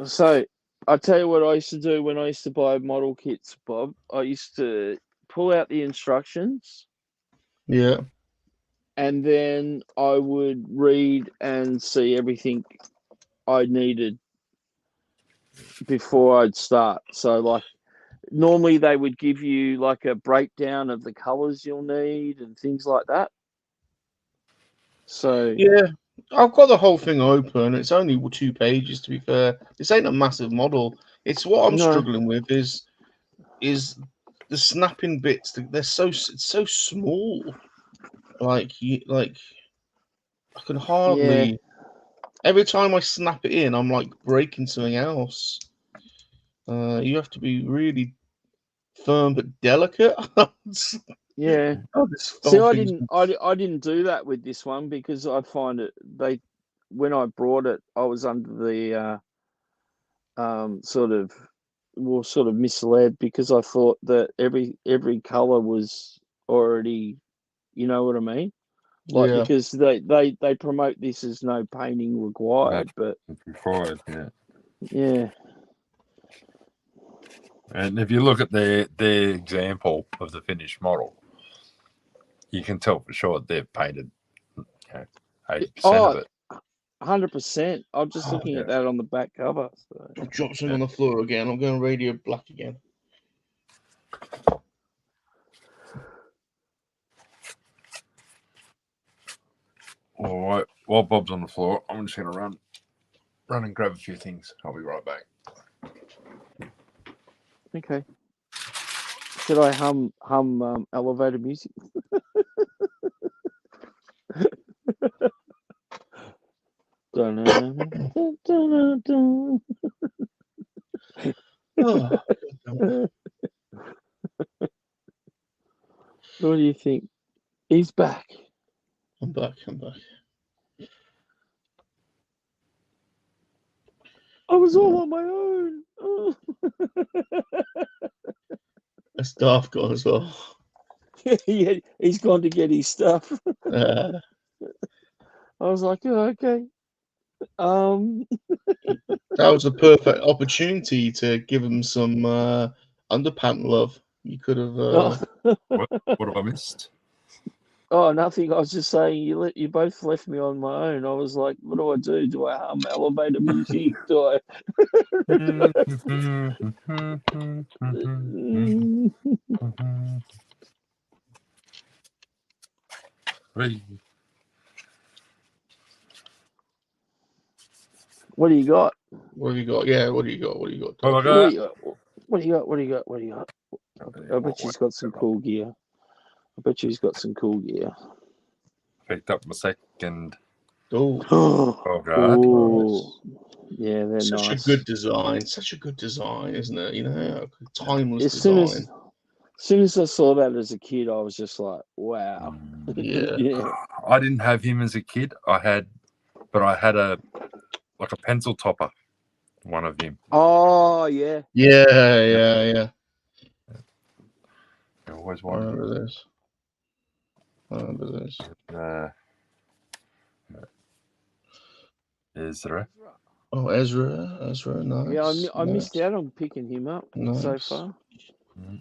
So, I tell you what I used to do when I used to buy model kits, Bob. I used to pull out the instructions. Yeah. And then I would read and see everything I needed before I'd start. So, like, normally they would give you like a breakdown of the colors you'll need and things like that. So yeah, I've got the whole thing open. It's only 2 pages, to be fair. This ain't a massive model. It's what I'm struggling with is the snapping bits. It's so small. Like I can hardly. Yeah. Every time I snap it in, I'm like breaking something else. You have to be really firm but delicate. Yeah. Oh, See, I didn't do that with this one because I find it when I brought it, I was under the sort of misled because I thought that every color was already, you know what I mean? Like, yeah. because they promote this as no painting required, but Required, yeah. Yeah. And if you look at the example of the finished model, you can tell for sure they've painted 80% of it. 100%. I'm just looking at that on the back cover. So. I've dropped some on the floor again. I'm going radio black again. All right. While Bob's on the floor, I'm just going to run and grab a few things. I'll be right back. Okay. Should I hum elevator music? What do you think? He's back. I'm back. I was all on my own. Oh. A staff gone as well. Yeah, he's gone to get his stuff. I was like, oh, okay. That was a perfect opportunity to give him some underpant love. You could have. What have I missed? Oh, nothing. I was just saying you both left me on my own. I was like, what do I do? Do I hum elevator music? Do I? What do you got? What have you got? Yeah, what do you got? What do you got? What do you got? What do you got? I bet she's got some cool gear. I bet you he's got some cool gear. Picked up my second. Oh, Oh God! Oh, yeah, they're such nice. a good design. Such a good design, isn't it? You know, timeless As soon design. as I saw that as a kid, I was just like, wow. Yeah. Yeah. I didn't have him as a kid. I had a pencil topper. One of him. Oh, yeah. Yeah. I always I wanted. remember this. Ezra. Oh, Ezra, nice. Yeah, I nice. missed out on picking him up so Nice. far. Nice.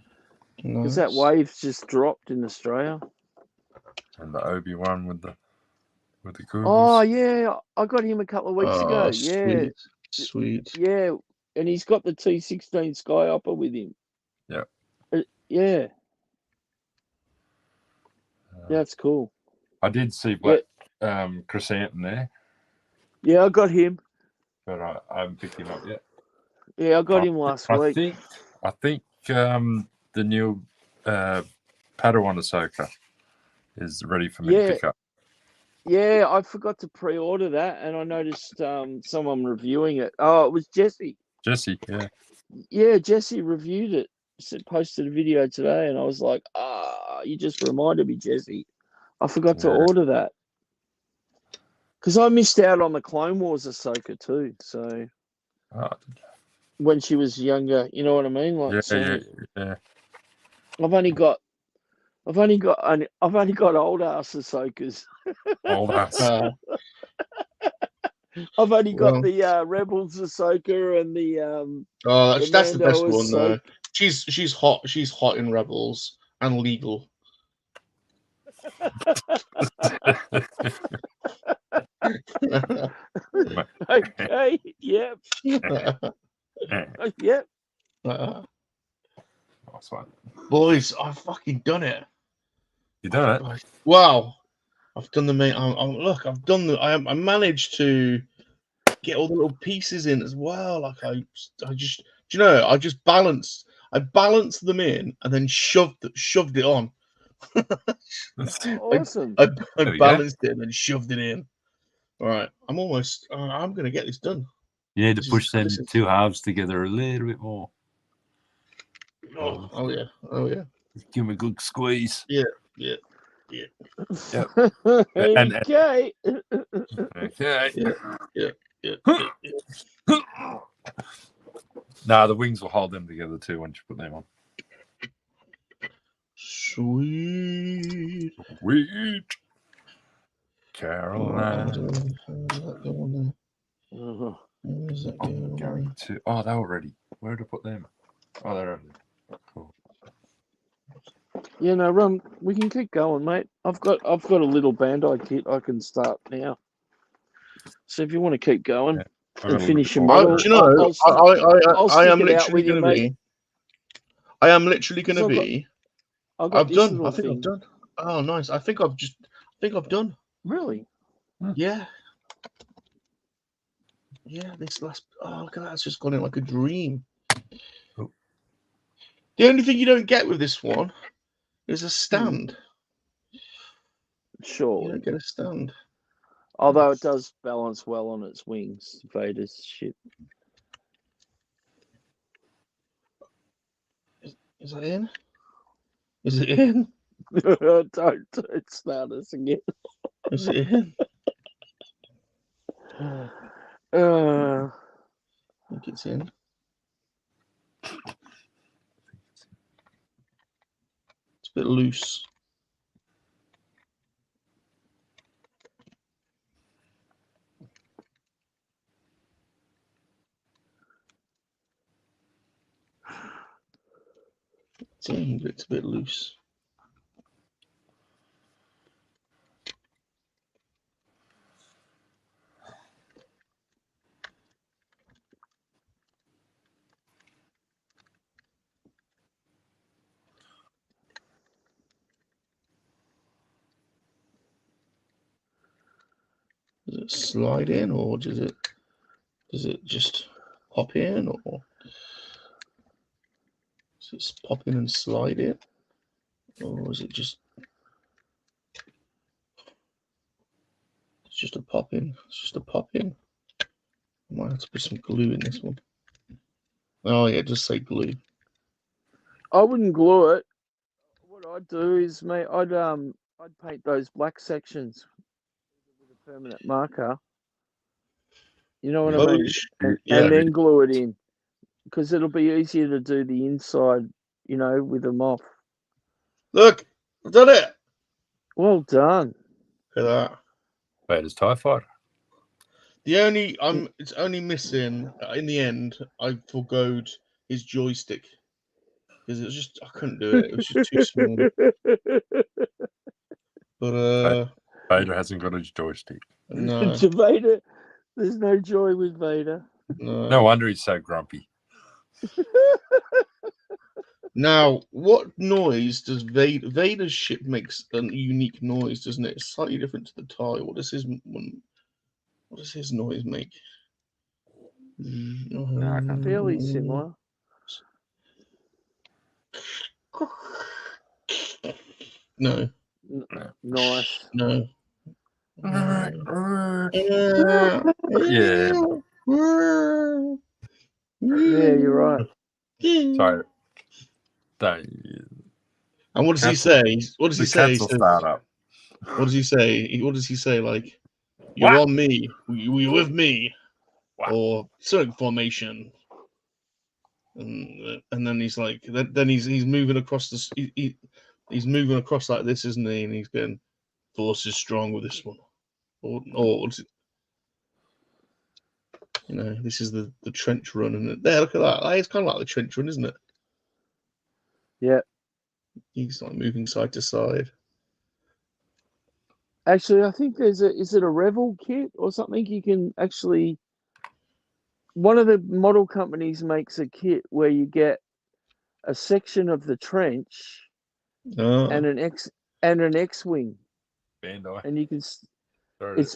Because that wave's just dropped in Australia. And the Obi-Wan with the Cougars. Oh, yeah. I got him a couple of weeks ago. Yeah. Sweet. Yeah. And he's got the T16 Skyhopper with him. Yeah. Yeah. That's cool. I did see Black Chrysanthemum there, Yeah, I got him. but I haven't picked him up yet. Yeah, I got him last week. I think the new Padawan Ahsoka is ready for me to pick up. Yeah, I forgot to pre-order that, and I noticed someone reviewing it. Oh, it was Jesse. Jesse, yeah. Yeah, Jesse reviewed it. Posted a video today, and I was like, you just reminded me, Jesse. I forgot to order that. Because I missed out on the Clone Wars Ahsoka too. So when she was younger, you know what I mean? Like, yeah. I've only got old ass Ahsokas. Old ass. I've only got the Rebels Ahsoka and the that's the best Mando one though. Ahsoka. She's hot. She's hot in Rebels and legal. Okay. Yep. Yep. Nice one. Boys, I've fucking done it. You done it? Wow. I've done the main. Look, I've done the. I managed to get all the little pieces in as well. Like I just, do you know? I just balanced. I balanced them in and then shoved it on. Awesome. I balanced it and then shoved it in. All right, I'm almost. I'm gonna get this done. You need to push them two halves together a little bit more. Oh yeah. Give them a good squeeze. Yeah. Yep. Okay. Okay. Yeah. Nah, the wings will hold them together too once you put them on. Sweet. Carolina. Where's that Going to. Oh, they're already. Where did I put them? Oh, they're already. Cool. Yeah, no, Rum, we can keep going, mate. I've got a little Bandai kit I can start now. So if you want to keep going and finish your model, you know, I am literally going to be. I am literally going to be. I've done. I think I've done. Oh, nice. I think I've done. Really? Yeah. Yeah. This last. Oh, look at that! It's just gone in like a dream. Oh. The only thing you don't get with this one is a stand. Sure. You don't get a stand. Although it does balance well on its wings, Vader's ship. Is that in? Is it in? Don't start us again. Is it in? I think it's in. It's a bit loose. It's a bit loose. Does it slide in, or does it just hop in, or So it's pop in and slide it, or is it just? It's just a pop in. It's just a pop in. I might have to put some glue in this one. Oh yeah, just say glue. I wouldn't glue it. What I'd do is, mate, I'd paint those black sections with a permanent marker. You know what I mean? And then glue it in, because it'll be easier to do the inside, you know, with them off. Look, I've done it. Well done. Look at that. Vader's TIE Fighter. It's only missing in the end. I forgoed his joystick because it was just I couldn't do it. It was just too small. But Vader hasn't got his joystick. No. To Vader, there's no joy with Vader. No wonder he's so grumpy. Now, what noise does Vader's ship makes a unique noise, doesn't it? It's slightly different to the TIE. What does his noise make? Fairly similar. No. Nice. No. Yeah. Yeah, you're right. Sorry. And what does he say? What does he say? Cancel startup. What does he say? What does he say? Like, you're on me. You're with me. Or certain formation. And then he's like, then he's moving across this. He's moving across like this, isn't he? And he's going, force is strong with this one. Or you know, this is the trench run, and there, look at that. It's kind of like the trench run, isn't it? Yeah. He's like moving side to side. Actually, I think is it a Revell kit or something? You can actually, one of the model companies makes a kit where you get a section of the trench and an X-wing. Bandai. And you can. It's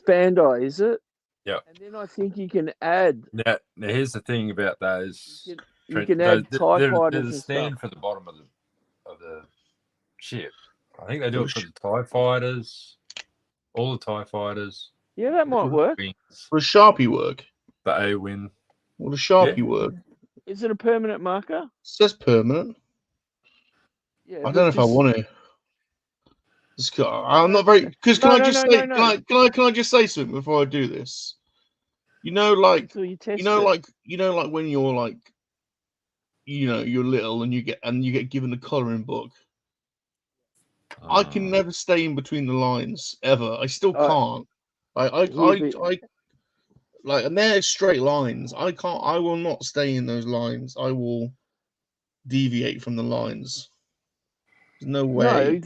Bandai, is it? Yeah. And then I think you can add. Now here's the thing about those. You can add TIE fighters There's a and stand stuff. for the bottom of the ship. I think they do it for the TIE fighters, all the TIE fighters. Yeah, that might work. For Sharpie work. The A-Wing. Will the Sharpie work? Is it a permanent marker? It says permanent. Yeah, I don't know if I want to. I'm not very. Because can I just say something before I do this? You know, like when you're like, you're little and you get given a coloring book. I can never stay in between the lines ever. I still can't. And they're straight lines. I can't. I will not stay in those lines. I will deviate from the lines. There's no way.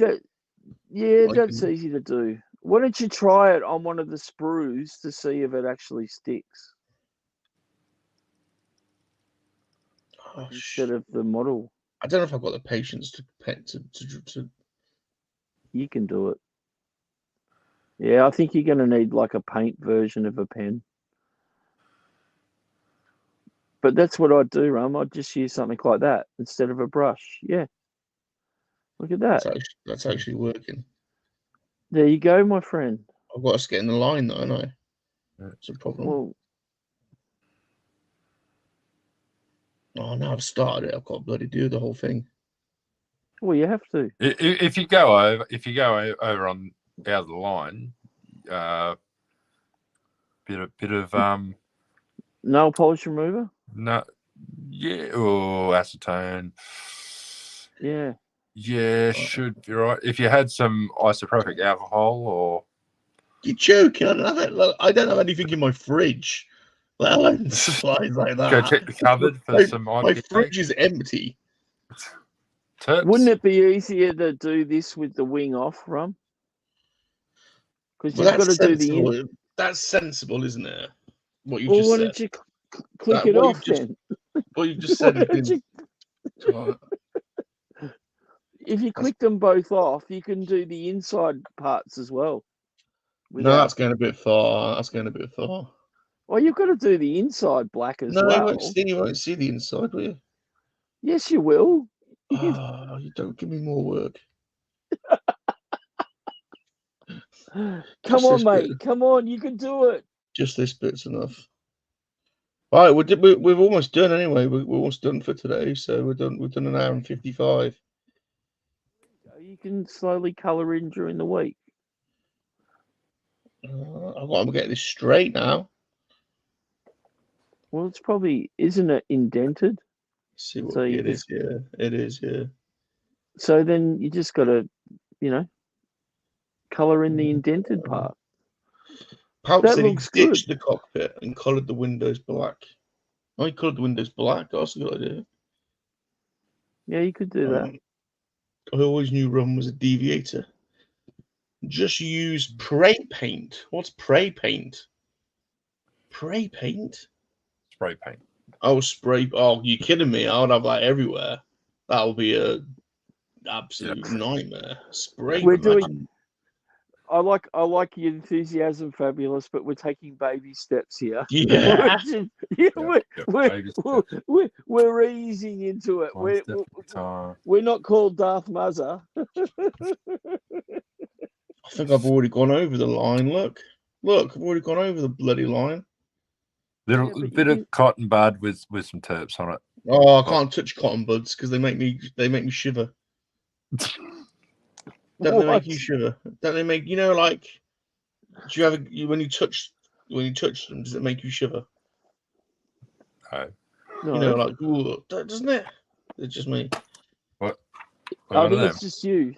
No, that's easy to do. Why don't you try it on one of the sprues to see if it actually sticks instead of the model? I don't know if I've got the patience to. You can do it. Yeah, I think you're going to need like a paint version of a pen. But that's what I'd do, Rum. I'd just use something like that instead of a brush. Yeah. Look at that. That's actually working. There you go, my friend. I've got to get in the line, though, haven't I? That's a problem. Well, now I've started it. I've got to bloody do the whole thing. Well, you have to. If you go over on out of the line, bit of nail polish remover. No, yeah, or acetone. Yeah. Yeah, should be right. If you had some isopropyl alcohol or... You're joking. I don't have anything in my fridge. Let alone supplies like that. Go check the cupboard for some... My fridge is empty. Terps. Wouldn't it be easier to do this with the wing off, Rum? Because you've got to do the... That's sensible, isn't it? What you just said. Why don't you click it off then? What you just said is... If you click them both off, you can do the inside parts as well. No, that's going a bit far. Well, you've got to do the inside black as well. You won't see the inside, will you? Yes, you will. Oh, you don't give me more work. Come on, mate. Come on, you can do it. Just this bit's enough. All right, we've almost done anyway. We're almost done for today, so we're done. We've done an hour and 55. You can slowly colour in during the week. I've got to get this straight now. Well, it's probably, isn't it indented? See what So it is. Yeah, it is. Yeah. So then you just got to, colour in the indented part. Perhaps That they looks ditched good. the cockpit and coloured the windows black. Oh, you coloured the windows black. That's a good idea. Yeah, you could do that. I always knew rum was a deviator. Just use spray paint. What's spray paint? Spray paint? Spray paint. Oh, spray. Oh, you kidding me? I would have that everywhere. That would be a absolute nightmare. Spray We're paint. doing. I like your enthusiasm, Fabulous, but we're taking baby steps here. Yeah. We're easing into it. We're not called Darth Muzzer. I think I've already gone over the line. Look, I've already gone over the bloody line. Little bit of cotton bud with some terps on it. Oh, I can't touch cotton buds because they make me shiver. Don't they make you shiver? Don't they make like? Do you have when you touch them? Does it make you shiver? No. Like ooh, doesn't it? It's just me. What? I think it's just you.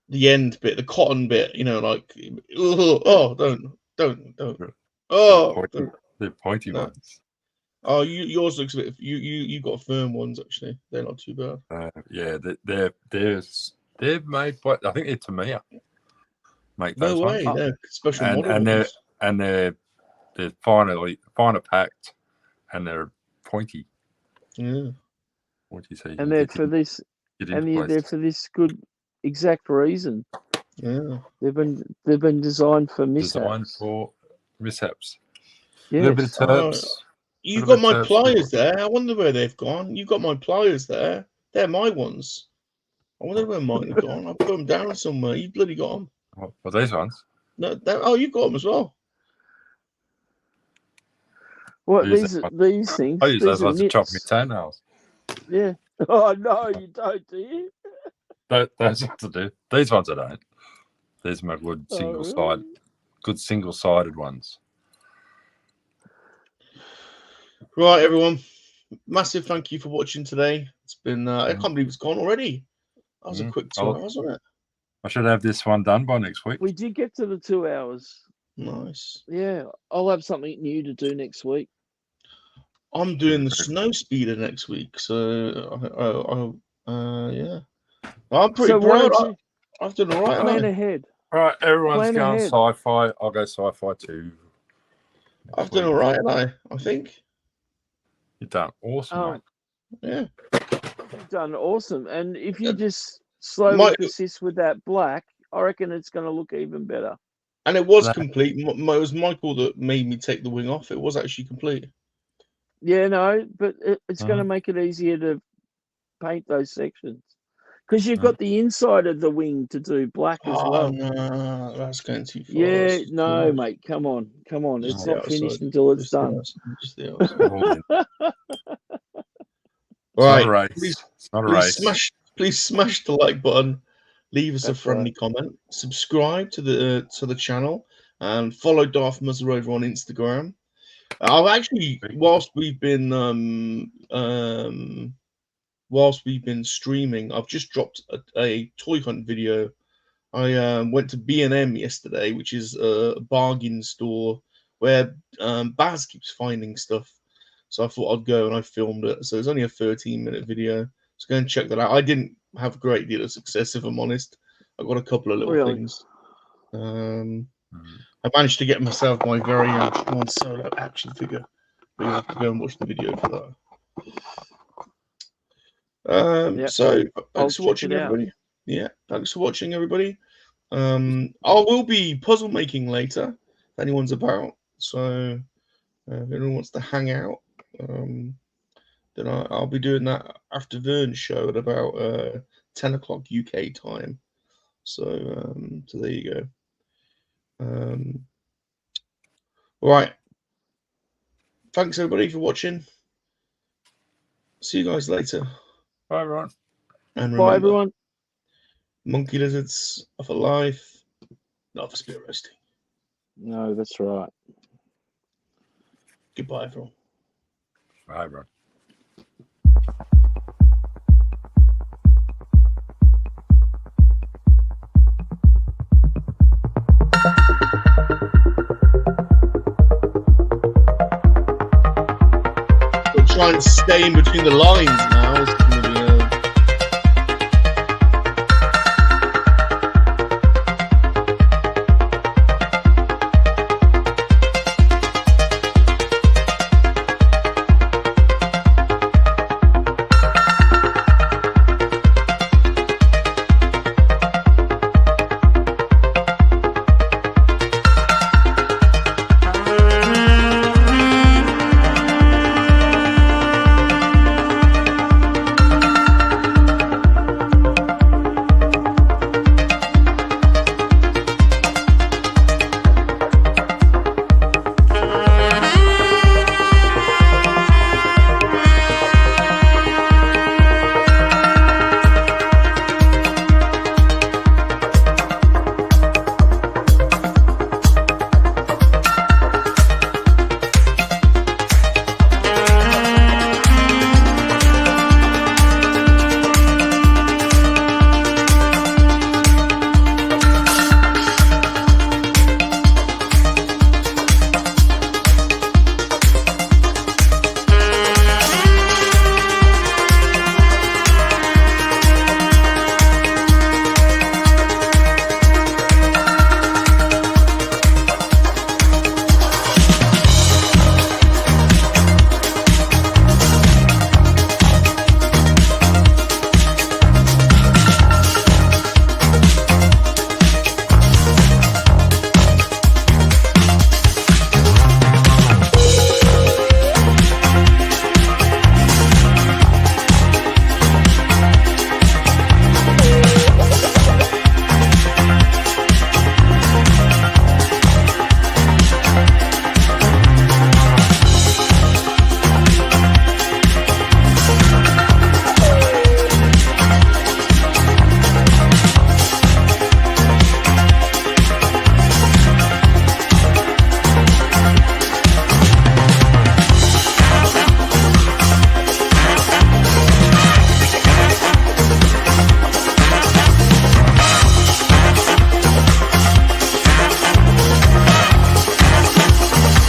The end bit, the cotton bit, like oh, don't. Oh, they're pointy ones. Oh, yours looks a bit. You got firm ones actually. They're not too bad. Yeah, they're made by. I think they're Tamiya. Make those no way, ones. they're special and models. they're finer packed, and they're pointy. Yeah. Pointy, so and they're for this, they're for this good exact reason. Yeah. They've been designed for mishaps. Designed for mishaps. Yes. A little bit of terps. You got my pliers there. I wonder where they've gone. You got my pliers there. They're my ones. I wonder where mine have gone. I've put them down somewhere. You bloody got them. What these ones? No, you've got them as well. What these things? I use those ones to chop my toenails. Yeah. Oh no, you don't, do you? Those ones I do. These ones I don't. These are my good single-sided ones. Right, everyone. Massive thank you for watching today. It's been I can't believe it's gone already. That was a quick 2 hours, wasn't it? I should have this one done by next week. We did get to the 2 hours. Nice. Yeah, I'll have something new to do next week. I'm doing the snow speeder next week, so yeah. I'm pretty proud. I've done all right. Plan ahead. All right, everyone's going sci-fi. I'll go sci-fi too. I've done all right, I think. You've done awesome, mate. Yeah. You've done awesome. And if you just slowly persist with that black, I reckon it's going to look even better. And it was complete. It was Michael that made me take the wing off. It was actually complete. Yeah, no, but it's going to make it easier to paint those sections. Because you've got the inside of the wing to do black as well. No, that's going too far. Yeah, no, mate. Come on. It's not finished until it's done. All right. Please smash the like button. Leave us a friendly comment. Subscribe to the channel and follow Darth Muzzer over on Instagram. I've actually, whilst we've been streaming, I've just dropped a toy hunt video. I went to B&M yesterday, which is a bargain store where Baz keeps finding stuff. So I thought I'd go and I filmed it. So it's only a 13-minute video. So go and check that out. I didn't have a great deal of success, if I'm honest. I got a couple of little things. I managed to get myself my very own solo action figure. But you have to go and watch the video for that. So thanks for watching, everybody. Yeah, thanks for watching, everybody. I will be puzzle making later if anyone's about. So if anyone wants to hang out, then then I'll be doing that after Vern's show at about 10 o'clock UK time. So there you go. All right. Thanks everybody for watching. See you guys later. Bye, everyone. And Bye, remember, everyone. monkey lizards are for life, not for spear roasting. No, that's right. Goodbye, everyone. Bye, everyone. Try and stay in between the lines, man.